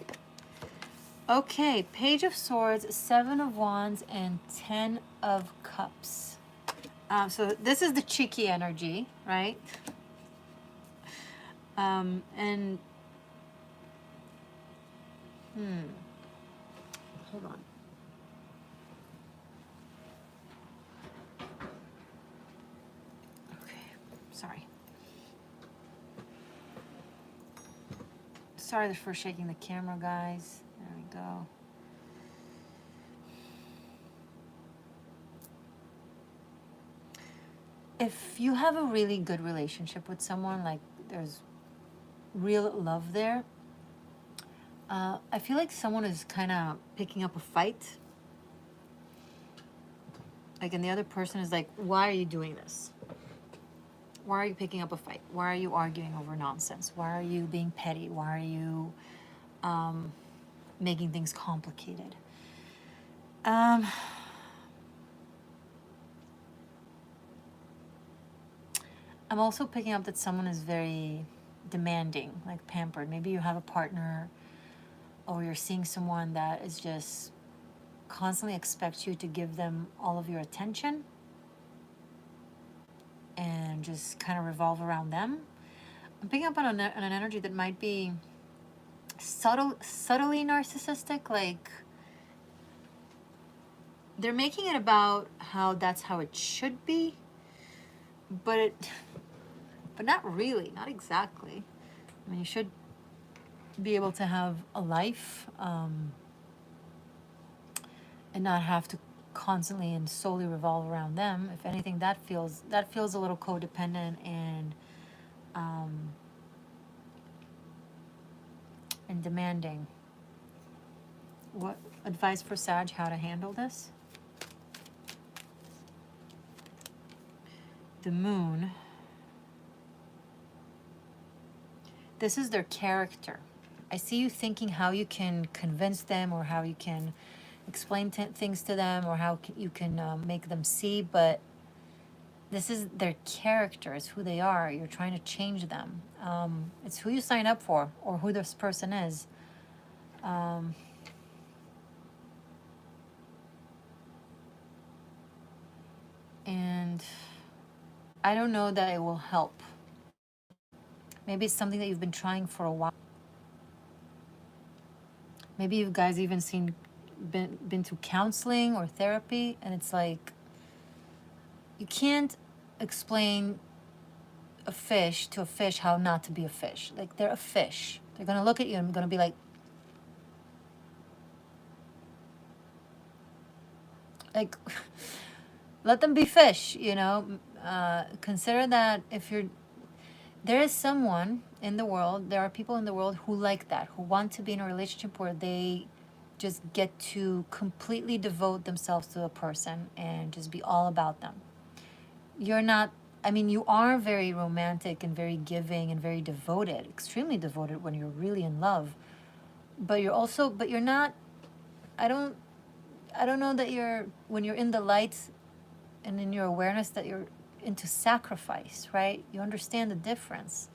Okay, Page of Swords, 7 of Wands, and 10 of Cups. So this is the cheeky energy, right? And hold on. Okay, sorry. Sorry for shaking the camera, guys. There we go. If you have a really good relationship with someone, like there's real love there, I feel like someone is kind of picking up a fight. Like, and the other person is like, why are you doing this? Why are you picking up a fight? Why are you arguing over nonsense? Why are you being petty? Why are you making things complicated? I'm also picking up that someone is very demanding, like pampered. Maybe you have a partner or you're seeing someone that is just constantly expects you to give them all of your attention and just kind of revolve around them. I'm picking up on an energy that might be subtly narcissistic, like they're making it about how that's how it should be, but not really, not exactly. I mean, you should be able to have a life and not have to constantly and solely revolve around them. If anything, that feels a little codependent and demanding. What advice for Sag, how to handle this? The Moon. This is their character. I see you thinking how you can convince them or how you can explain things to them or how you can make them see, but this is their character. It's who they are. You're trying to change them. It's who you sign up for or who this person is. And I don't know that it will help. Maybe it's something that you've been trying for a while. Maybe you guys even been to counseling or therapy, and it's like you can't explain a fish to a fish how not to be a fish. Like, they're a fish. They're gonna look at you and gonna be like let them be fish, you know. Consider that there is someone in the world, there are people in the world who like that, who want to be in a relationship where they just get to completely devote themselves to a person and just be all about them. You're not, I mean, you are very romantic and very giving and very devoted, extremely devoted when you're really in love. But you're not, I don't know that when you're in the light and in your awareness that you're into sacrifice, right? You understand the difference.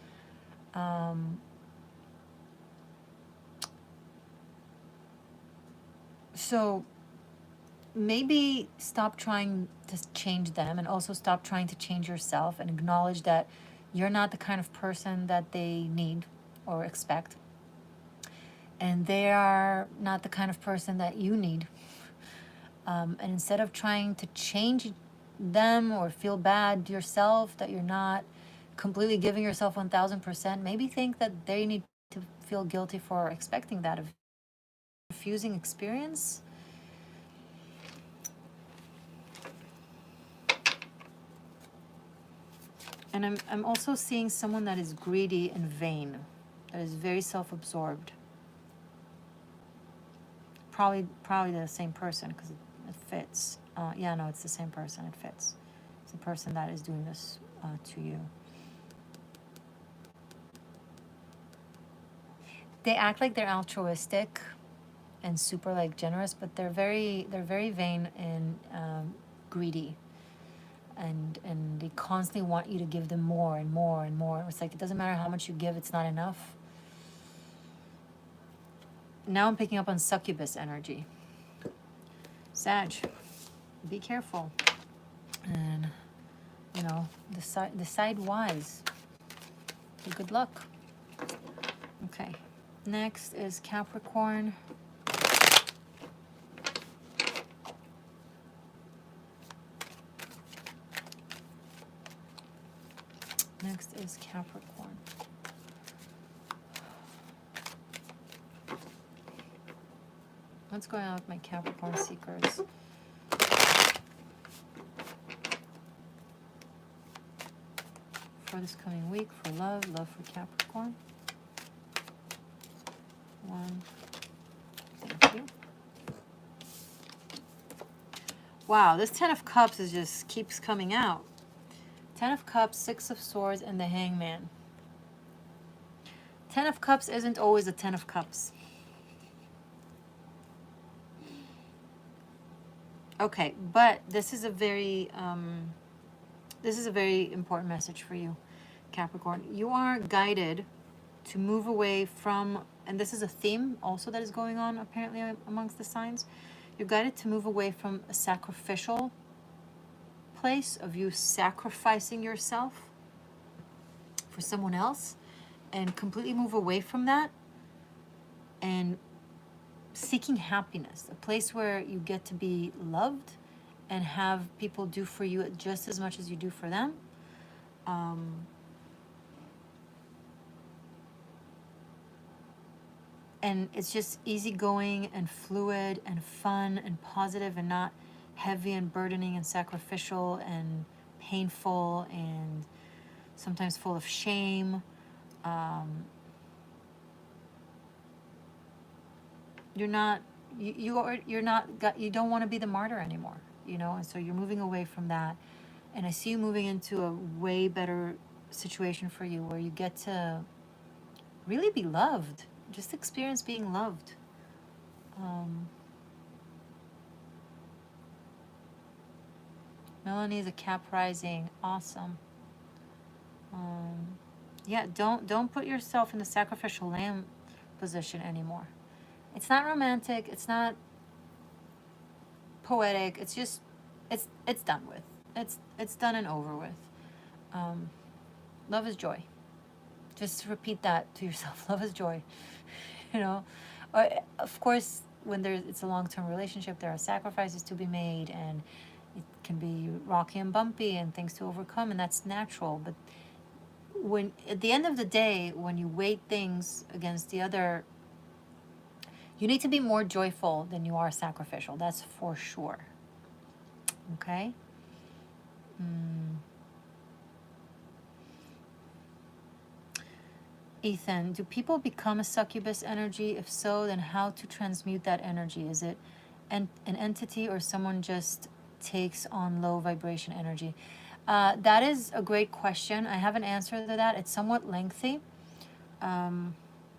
So maybe stop trying to change them and also stop trying to change yourself and acknowledge that you're not the kind of person that they need or expect. And they are not the kind of person that you need. And instead of trying to change them or feel bad yourself that you're not completely giving yourself 1000%, maybe think that they need to feel guilty for expecting that, of refusing experience. And I'm also seeing someone that is greedy and vain, that is very self-absorbed. Probably the same person, because it fits. Yeah, no, it's the same person. It fits. It's the person that is doing this to you. They act like they're altruistic and super like generous, but they're very vain and greedy. And they constantly want you to give them more and more and more. It's like, it doesn't matter how much you give, it's not enough. Now I'm picking up on succubus energy. Sag, be careful. And, you know, decide wise. Good luck. Okay. Next is Capricorn. Next is Capricorn. What's going on with my Capricorn seekers? For this coming week, for love for Capricorn. 1. Thank you. Wow, this 10 of Cups is just keeps coming out. 10 of Cups, 6 of Swords, and the Hangman. 10 of Cups isn't always a 10 of Cups. Okay, but this is a very important message for you, Capricorn. You are guided to move away from, and this is a theme also that is going on apparently amongst the signs. You're guided to move away from a sacrificial place of you sacrificing yourself for someone else, and completely move away from that and seeking happiness, a place where you get to be loved and have people do for you just as much as you do for them. And it's just easygoing and fluid and fun and positive and not heavy and burdening and sacrificial and painful and sometimes full of shame. You don't want to be the martyr anymore, you know, and so you're moving away from that. And I see you moving into a way better situation for you where you get to really be loved. Just experience being loved. Melanie is a Cap rising. Awesome. Yeah, don't put yourself in the sacrificial lamb position anymore. It's not romantic. It's not poetic. It's just, it's done with. It's done and over with. Love is joy. Just repeat that to yourself. Love is joy. You know, of course, when it's a long-term relationship, there are sacrifices to be made, and it can be rocky and bumpy and things to overcome, and that's natural. But when at the end of the day, when you weigh things against the other, you need to be more joyful than you are sacrificial. That's for sure. Okay? Ethan, do people become a succubus energy? If so, then how to transmute that energy? Is it an entity or someone just takes on low vibration energy? That is a great question. I have an answer to that. It's somewhat lengthy. I'm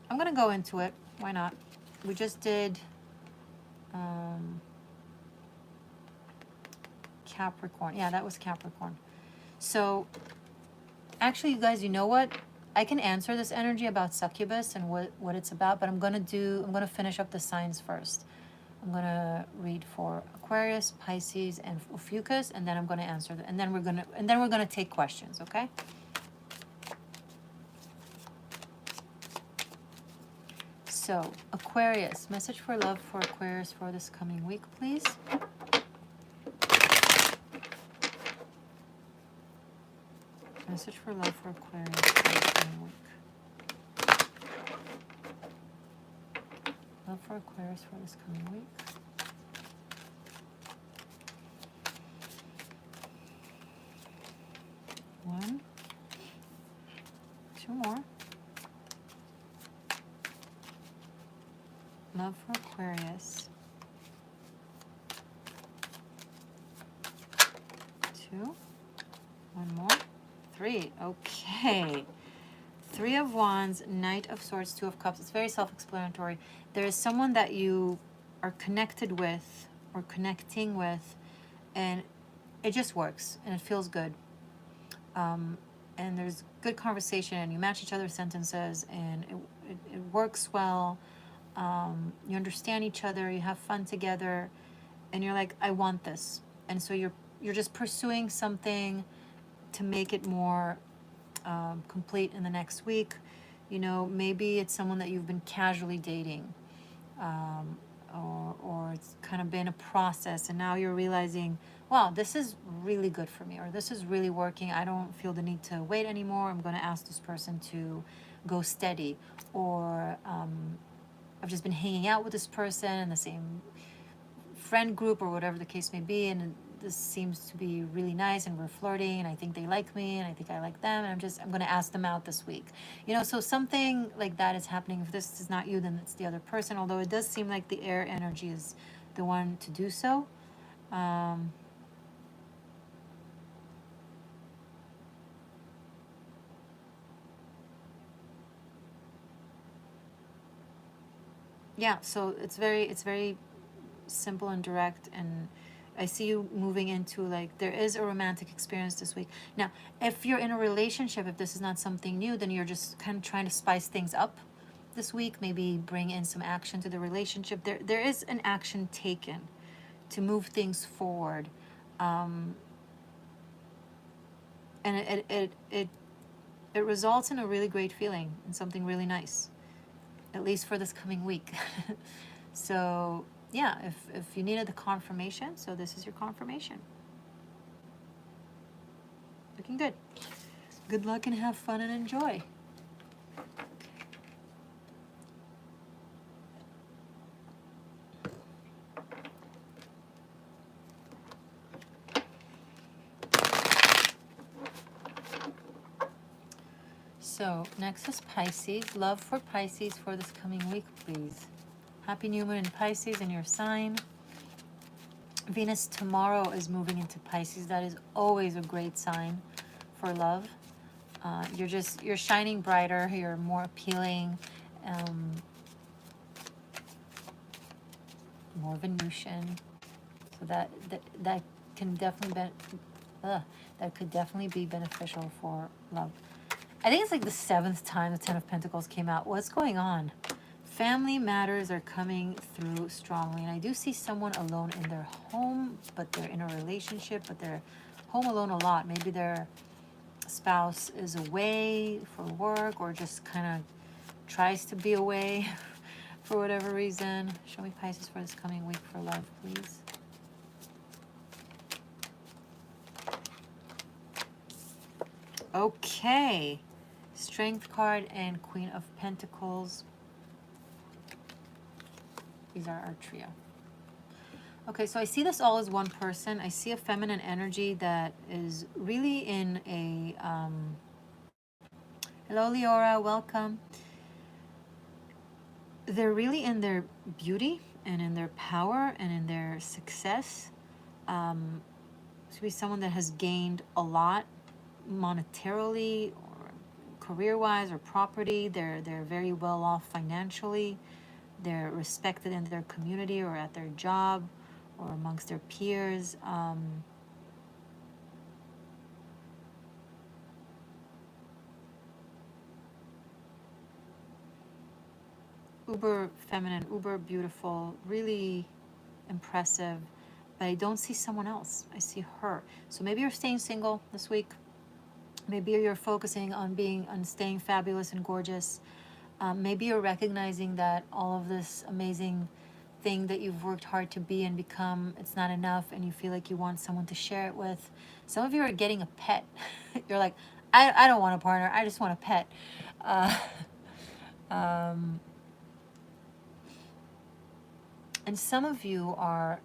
going to go into it. Why not? We just did Capricorn. Yeah, that was Capricorn. So actually, you guys, you know what? I can answer this energy about succubus and what it's about, but I'm going to finish up the signs first. I'm going to read for Aquarius, Pisces, and Ophiuchus, and then I'm going to answer and then we're going to take questions, okay? So, Aquarius, message for love for Aquarius for this coming week, please. Message for love for Aquarius for this coming week. Love for Aquarius for this coming week. One. Two more. Love for Aquarius. Two. One more. Three. Okay. Three of Wands, Knight of Swords, Two of Cups. It's very self-explanatory. There is someone that you are connected with or connecting with, and it just works and it feels good. And there's good conversation, and you match each other's sentences, and it works well. You understand each other, you have fun together, and you're like, I want this. And so you're just pursuing something to make it more complete in the next week. You know, maybe it's someone that you've been casually dating, or it's kind of been a process, and now you're realizing, wow, this is really good for me, or this is really working. I don't feel the need to wait anymore. I'm going to ask this person to go steady, or I've just been hanging out with this person in the same friend group or whatever the case may be, and this seems to be really nice, and we're flirting, and I think they like me, and I think I like them, and I'm going to ask them out this week. You know, so something like that is happening. If this is not you, then it's the other person, although it does seem like the air energy is the one to do so. Yeah, so it's very simple and direct, and I see you moving into, like, there is a romantic experience this week. Now, if you're in a relationship, if this is not something new, then you're just kind of trying to spice things up this week, maybe bring in some action to the relationship. There is an action taken to move things forward. And it results in a really great feeling and something really nice, at least for this coming week. So yeah, if you needed the confirmation, so this is your confirmation. Looking good. Good luck and have fun and enjoy. So next is Pisces. Love for Pisces for this coming week, please. Happy new moon in Pisces in your sign. Venus tomorrow is moving into Pisces. That is always a great sign for love. You're shining brighter. You're more appealing. More Venusian. So that can definitely that could definitely be beneficial for love. I think it's like the 7th time the Ten of Pentacles came out. What's going on? Family matters are coming through strongly. And I do see someone alone in their home, but they're in a relationship, but they're home alone a lot. Maybe their spouse is away for work or just kind of tries to be away for whatever reason. Show me Pisces for this coming week for love, please. Okay. Strength card and Queen of Pentacles. These are our trio. Okay, so I see this all as one person. I see a feminine energy that is really in a... hello, Leora. Welcome. They're really in their beauty and in their power and in their success. To be someone that has gained a lot monetarily or career-wise or property. They're very well off financially. They're respected in their community or at their job or amongst their peers. Uber feminine, uber beautiful, really impressive. But I don't see someone else. I see her. So maybe you're staying single this week. Maybe you're focusing on staying fabulous and gorgeous. Maybe you're recognizing that all of this amazing thing that you've worked hard to be and become, it's not enough, and you feel like you want someone to share it with. Some of you are getting a pet. You're like, I don't want a partner, I just want a pet. And some of you are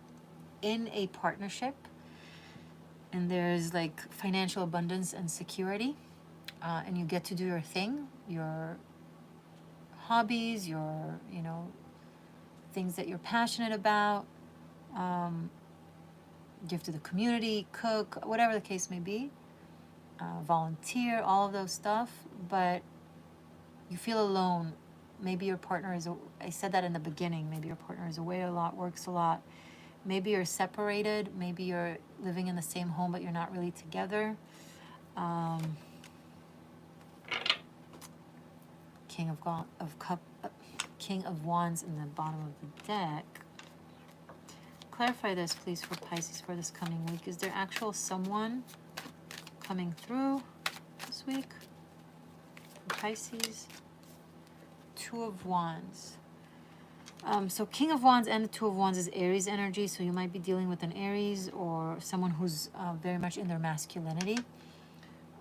in a partnership and there's like financial abundance and security, and you get to do your thing, your hobbies, your, things that you're passionate about, give to the community, cook, whatever the case may be, volunteer, all of those stuff, but you feel alone. Maybe your partner is, I said that in the beginning, maybe your partner is away a lot, works a lot. Maybe you're separated, maybe you're living in the same home, but you're not really together. King of Wands in the bottom of the deck. Clarify this, please, for Pisces for this coming week. Is there actual someone coming through this week for Pisces? Two of Wands. So King of Wands and the Two of Wands is Aries energy, so you might be dealing with an Aries or someone who's very much in their masculinity.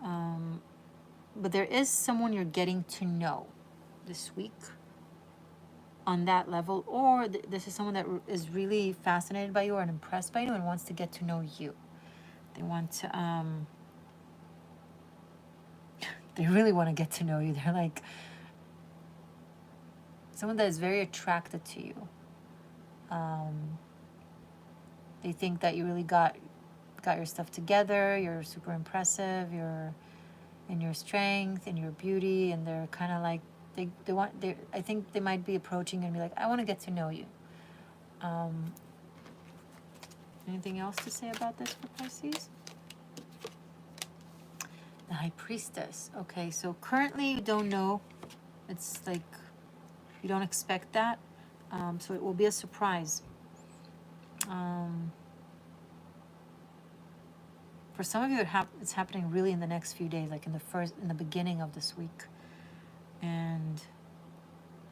But there is someone you're getting to know this week. on that level, or this is someone that is really fascinated by you and impressed by you and wants to get to know you. They want to, they really want to get to know you. They're like someone that is very attracted to you. They think that you really got your stuff together. You're super impressive. You're in your strength, in your beauty, and they're kind of like I think they might be approaching and be like, I want to get to know you. Anything else to say about this for Pisces? The High Priestess. Okay, so currently you don't know. It's like you don't expect that. So it will be a surprise. For some of you, it's happening really in the next few days, like in the beginning of this week. And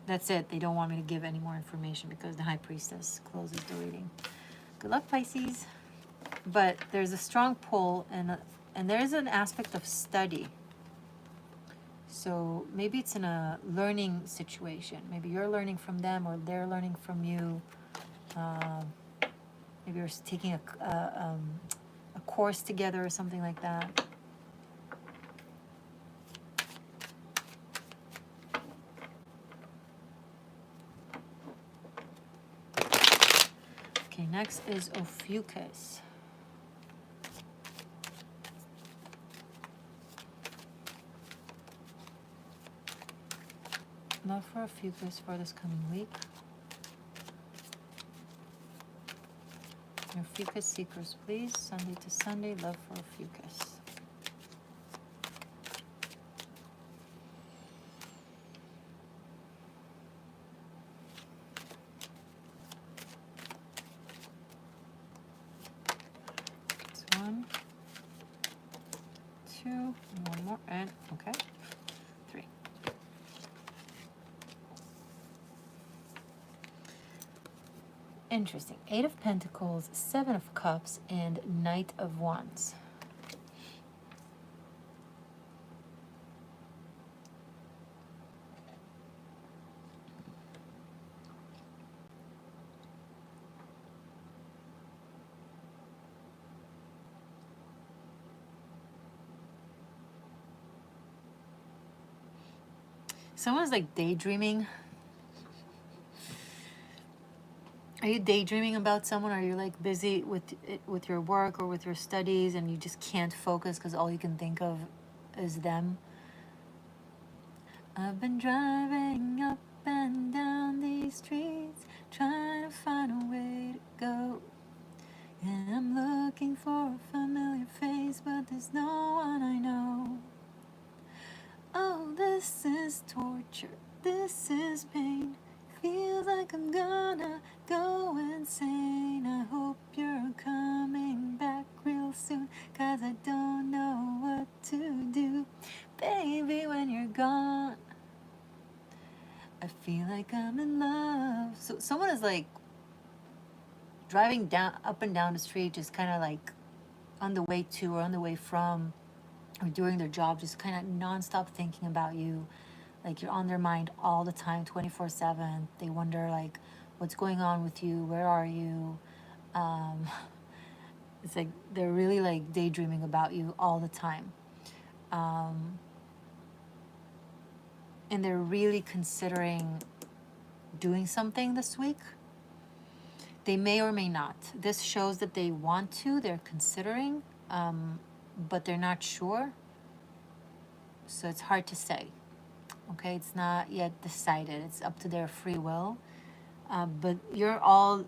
that's it. They don't want me to give any more information because the High Priestess closes the reading. Good luck, Pisces. But there's a strong pull, and there's an aspect of study. So maybe it's in a learning situation. Maybe you're learning from them, or they're learning from you. Maybe you're taking a course together or something like that. Okay, next is Ophiuchus. Love for Ophiuchus for this coming week. Ophiuchus seekers, please. Sunday to Sunday, love for Ophiuchus. It's 1, 2, one more, and okay, 3. Interesting. 8 of Pentacles, 7 of Cups, and Knight of Wands. Someone's like daydreaming. Are you daydreaming about someone? Are you like busy with your work or with your studies and you just can't focus because all you can think of is them? I've been driving up and down these streets trying to find a way to go. And I'm looking for a familiar face, but there's no one I know. Oh, this is torture, this is pain. Feels like I'm gonna go insane. I hope you're coming back real soon, 'cause I don't know what to do. Baby, when you're gone, I feel like I'm in love. So someone is like driving down up and down the street, just kind of like on the way to or on the way from, or doing their job, just kind of nonstop thinking about you. Like you're on their mind all the time, 24/7. They wonder like, what's going on with you? Where are you? It's like they're really like daydreaming about you all the time. And they're really considering doing something this week. They may or may not. This shows that they want to, they're considering, but they're not sure. So it's hard to say. Okay, it's not yet decided. It's up to their free will. But you're all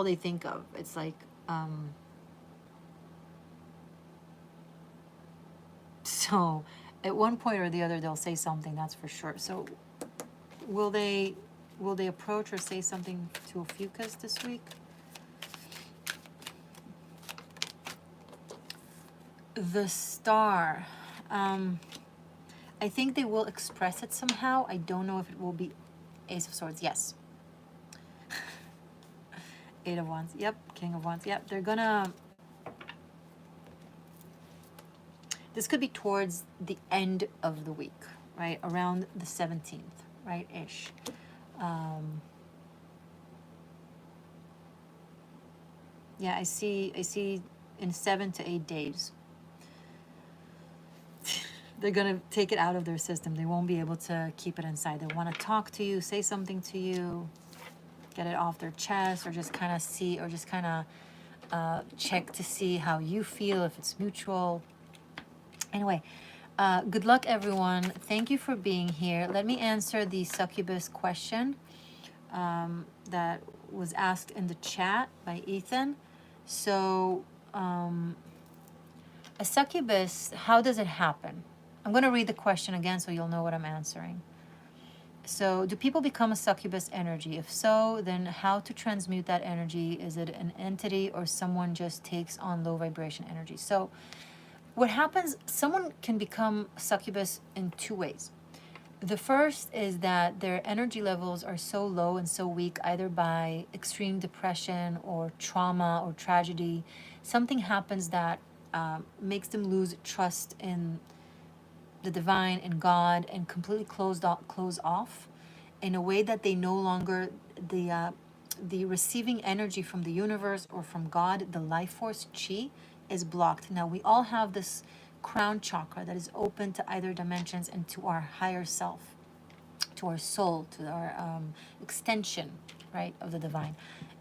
they think of. It's like, so at one point or the other, they'll say something, that's for sure. So will they approach or say something to Ophiuchus this week? The Star. I think they will express it somehow. I don't know if it will be Ace of Swords. Yes. 8 of Wands. Yep. King of Wands. Yep. They're gonna... This could be towards the end of the week, right? Around the 17th, right? Ish. Yeah, I see in 7 to 8 days. They're going to take it out of their system. They won't be able to keep it inside. They want to talk to you, say something to you, get it off their chest, or just kind of see, or just kind of check to see how you feel, if it's mutual. Anyway, good luck, everyone. Thank you for being here. Let me answer the succubus question that was asked in the chat by Ethan. So, a succubus, how does it happen? I'm going to read the question again so you'll know what I'm answering. So, do people become a succubus energy? If so, then how to transmute that energy? Is it an entity or someone just takes on low vibration energy? So, what happens, someone can become succubus in 2 ways. The first is that their energy levels are so low and so weak, either by extreme depression or trauma or tragedy. Something happens that makes them lose trust in the divine and God, and completely close off in a way that they no longer, the receiving energy from the universe or from God, the life force chi, is blocked. Now, we all have this crown chakra that is open to either dimensions and to our higher self, to our soul, to our extension, right, of the divine.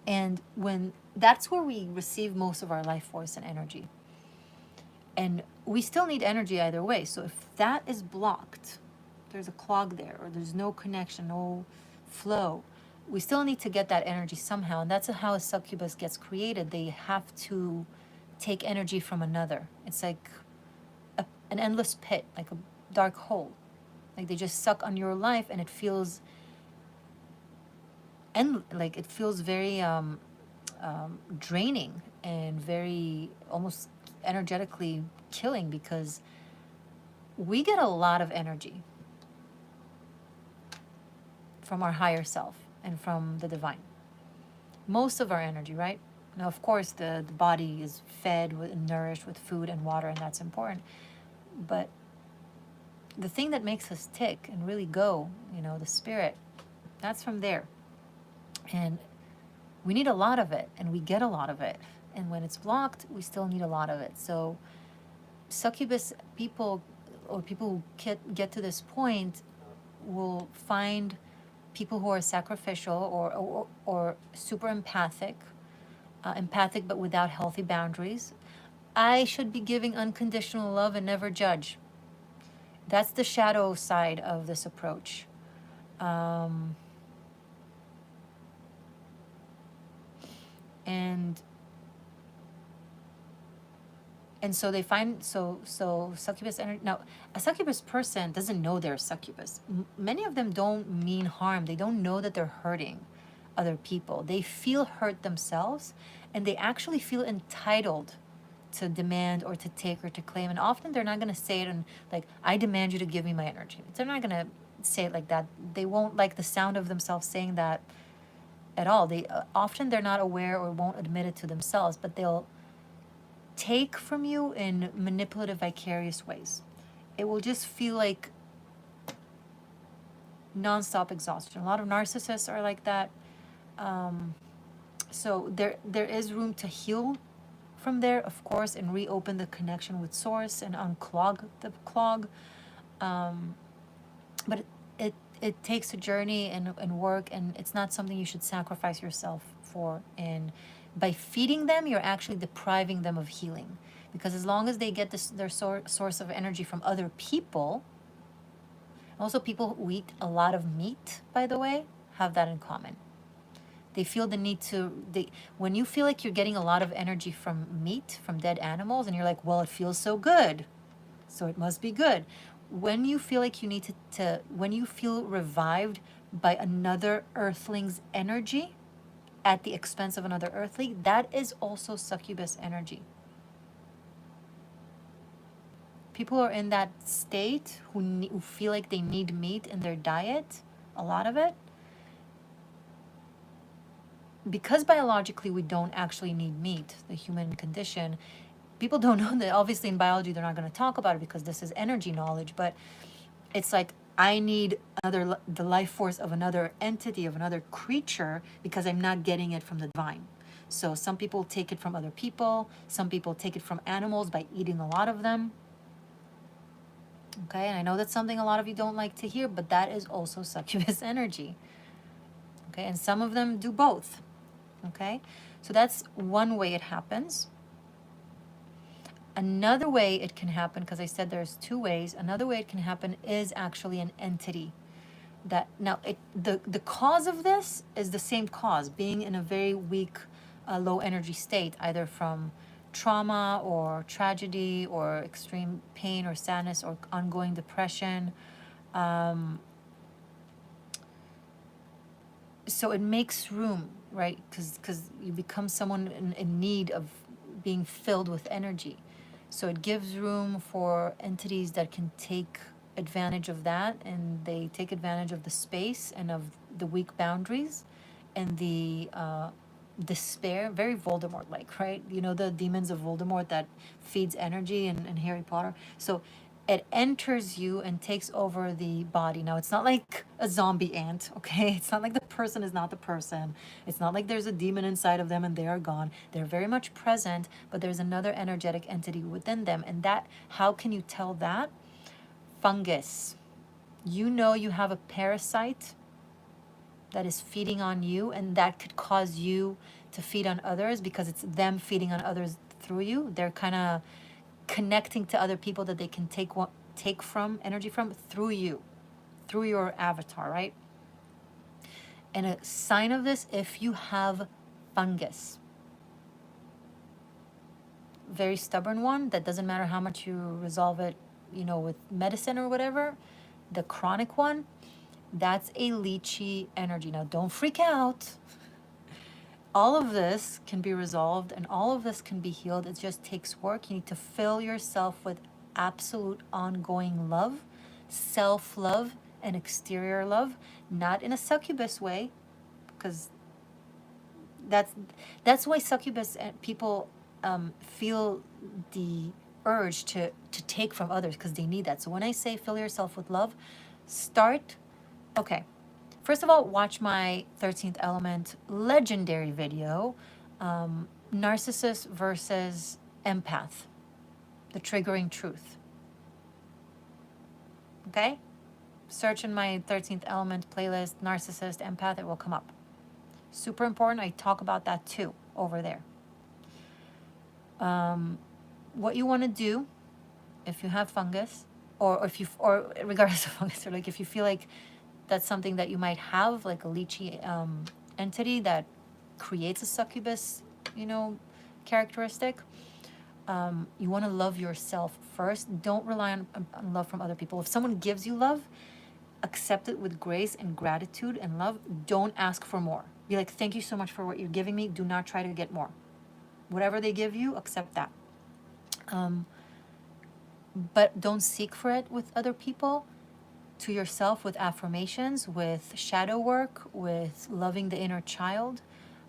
And when that's where we receive most of our life force and energy. And we still need energy either way. So if that is blocked, there's a clog there, or there's no connection, no flow, we still need to get that energy somehow. And that's how a succubus gets created. They have to take energy from another. It's like an endless pit, like a dark hole. Like they just suck on your life, and it feels very draining and very almost energetically killing, because we get a lot of energy from our higher self and from the divine. Most of our energy, right? Now, of course, the body is fed and nourished with food and water, and that's important. But the thing that makes us tick and really go, the spirit, that's from there. And we need a lot of it, and we get a lot of it. And when it's blocked, we still need a lot of it. So succubus people, or people who get to this point, will find people who are sacrificial or super empathic, but without healthy boundaries. I should be giving unconditional love and never judge. That's the shadow side of this approach. And so they find, so succubus energy. Now, a succubus person doesn't know they're a succubus. Many of them don't mean harm. They don't know that they're hurting other people. They feel hurt themselves, and they actually feel entitled to demand or to take or to claim. And often they're not going to say it in like, I demand you to give me my energy. They're not going to say it like that. They won't like the sound of themselves saying that at all. They often they're not aware or won't admit it to themselves, but they'll take from you in manipulative, vicarious ways. It will just feel like nonstop exhaustion. A lot of narcissists are like that. So there is room to heal from there, of course, and reopen the connection with source and unclog the clog. But it takes a journey and work, and it's not something you should sacrifice yourself for. And by feeding them, you're actually depriving them of healing. Because as long as they get their source of energy from other people, also people who eat a lot of meat, by the way, have that in common. They feel the need when you feel like you're getting a lot of energy from meat, from dead animals, and you're like, well, it feels so good, so it must be good. When you feel like you need when you feel revived by another earthling's energy at the expense of another earthling, that is also succubus energy. People who are in that state, who feel like they need meat in their diet, a lot of it, because biologically we don't actually need meat, the human condition. People don't know that. Obviously in biology they're not going to talk about it because this is energy knowledge, but it's like, I need the life force of another entity, of another creature, because I'm not getting it from the divine. So some people take it from other people. Some people take it from animals by eating a lot of them. Okay, and I know that's something a lot of you don't like to hear, but that is also succubus energy. Okay, and some of them do both. Okay, so that's one way it happens. Another way it can happen, because I said there's two ways, another way it can happen is actually an entity. That now the cause of this is the same cause, being in a very weak, low energy state, either from trauma or tragedy or extreme pain or sadness or ongoing depression. So it makes room, right? Because you become someone in need of being filled with energy. So it gives room for entities that can take advantage of that, and they take advantage of the space and of the weak boundaries and the despair, very Voldemort-like, right? You know, the demons of Voldemort that feeds energy in Harry Potter. So it enters you and takes over the body. Now, it's not like a zombie ant, okay? It's not like the person is not the person. It's not like there's a demon inside of them and they are gone. They're very much present, but there's another energetic entity within them. And that, how can you tell that? Fungus. You know you have a parasite that is feeding on you, and that could cause you to feed on others because it's them feeding on others through you. They're kind of connecting to other people that they can take from energy from through you, through your avatar, right? And a sign of this, if you have fungus, very stubborn one, that doesn't matter how much you resolve it, you know, with medicine or whatever, the chronic one, that's a leechy energy. Now, don't freak out. All of this can be resolved and all of this can be healed. It just takes work. You need to fill yourself with absolute ongoing love, self-love, and exterior love, not in a succubus way, because that's why succubus people feel the urge to take from others, because they need that. So when I say fill yourself with love, start, okay, first of all, watch my 13th element legendary video, narcissist versus empath, the triggering truth. Okay? Search in my 13th element playlist, narcissist, empath, it will come up. Super important. I talk about that too over there. What you want to do if you have fungus, or regardless of fungus, or like if you feel like that's something that you might have, like a leechy entity that creates a succubus, you know, characteristic. You want to love yourself first. Don't rely on love from other people. If someone gives you love, accept it with grace and gratitude and love. Don't ask for more. Be like, thank you so much for what you're giving me. Do not try to get more. Whatever they give you, accept that. But don't seek for it with other people. To yourself with affirmations, with shadow work, with loving the inner child,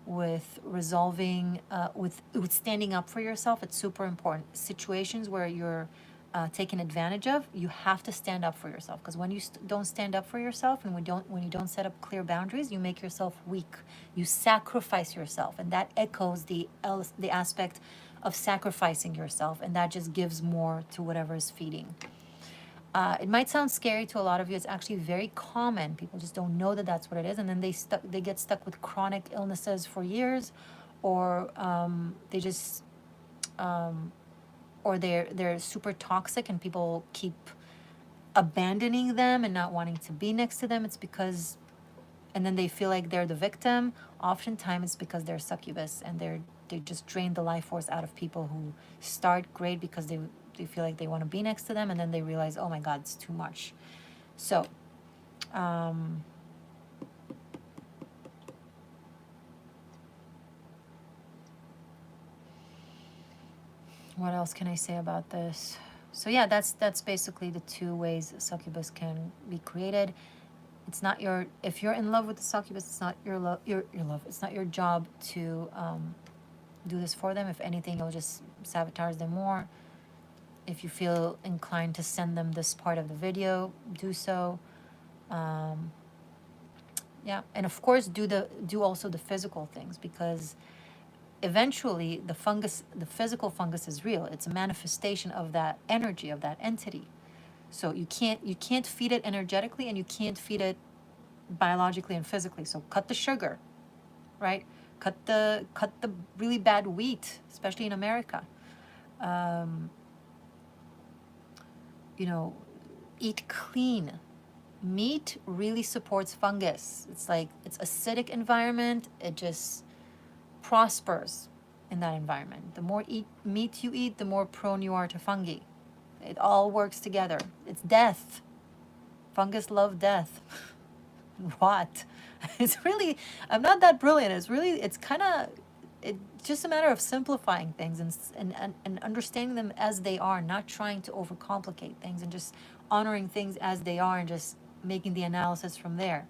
with resolving, with standing up for yourself. It's super important. Situations where you're taken advantage of, you have to stand up for yourself, because when you don't stand up for yourself and when you don't set up clear boundaries, you make yourself weak. You sacrifice yourself, and that echoes the aspect of sacrificing yourself, and that just gives more to whatever is feeding. It might sound scary to a lot of you. It's actually very common. People just don't know that that's what it is, and then they get stuck with chronic illnesses for years, or they just or they're super toxic, and people keep abandoning them and not wanting to be next to them. It's because, and then they feel like they're the victim. Oftentimes, it's because they're succubus, and they just drain the life force out of people who start great because they feel like they want to be next to them, and then they realize, oh my God, it's too much. So, what else can I say about this? So yeah, that's basically the two ways succubus can be created. It's not your, if you're in love with the succubus, it's not your love. It's not your job to do this for them. If anything, you'll just sabotage them more. If you feel inclined to send them this part of the video, do so. Yeah, and of course, do also the physical things, because eventually the fungus, the physical fungus is real. It's a manifestation of that energy, of that entity. So you can't feed it energetically, and you can't feed it biologically and physically. So cut the sugar, right? Cut the really bad wheat, especially in America. You know, eat clean. Meat really supports fungus. It's like, it's acidic environment. It just prospers in that environment. The more meat you eat, the more prone you are to fungi. It all works together. It's death. Fungus love death. What? It's really, I'm not that brilliant. It's kind of, it's just a matter of simplifying things and understanding them as they are, not trying to overcomplicate things, and just honoring things as they are and just making the analysis from there.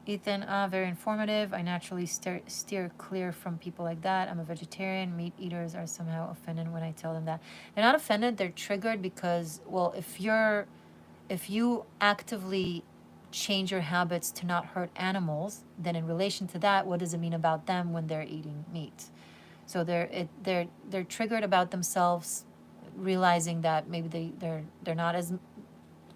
Ethan, very informative. I naturally steer clear from people like that. I'm a vegetarian. Meat eaters are somehow offended when I tell them that. They're not offended. They're triggered because, well, if you actively change your habits to not hurt animals, then in relation to that, what does it mean about them when they're eating meat? So they're triggered about themselves, realizing that maybe they're not as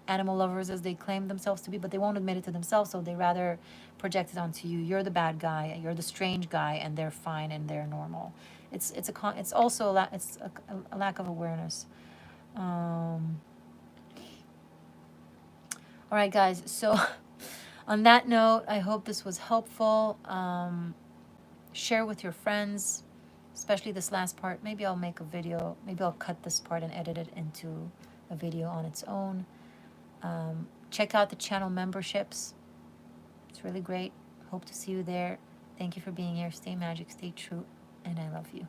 animal lovers as they claim themselves to be, but they won't admit it to themselves, so they rather project it onto you. You're the bad guy, you're the strange guy, and they're fine and they're normal. It's also a lack of awareness. All right, guys. So on that note, I hope this was helpful. Share with your friends, especially this last part. Maybe I'll make a video. Maybe I'll cut this part and edit it into a video on its own. Check out the channel memberships. It's really great. Hope to see you there. Thank you for being here. Stay magic, stay true, and I love you.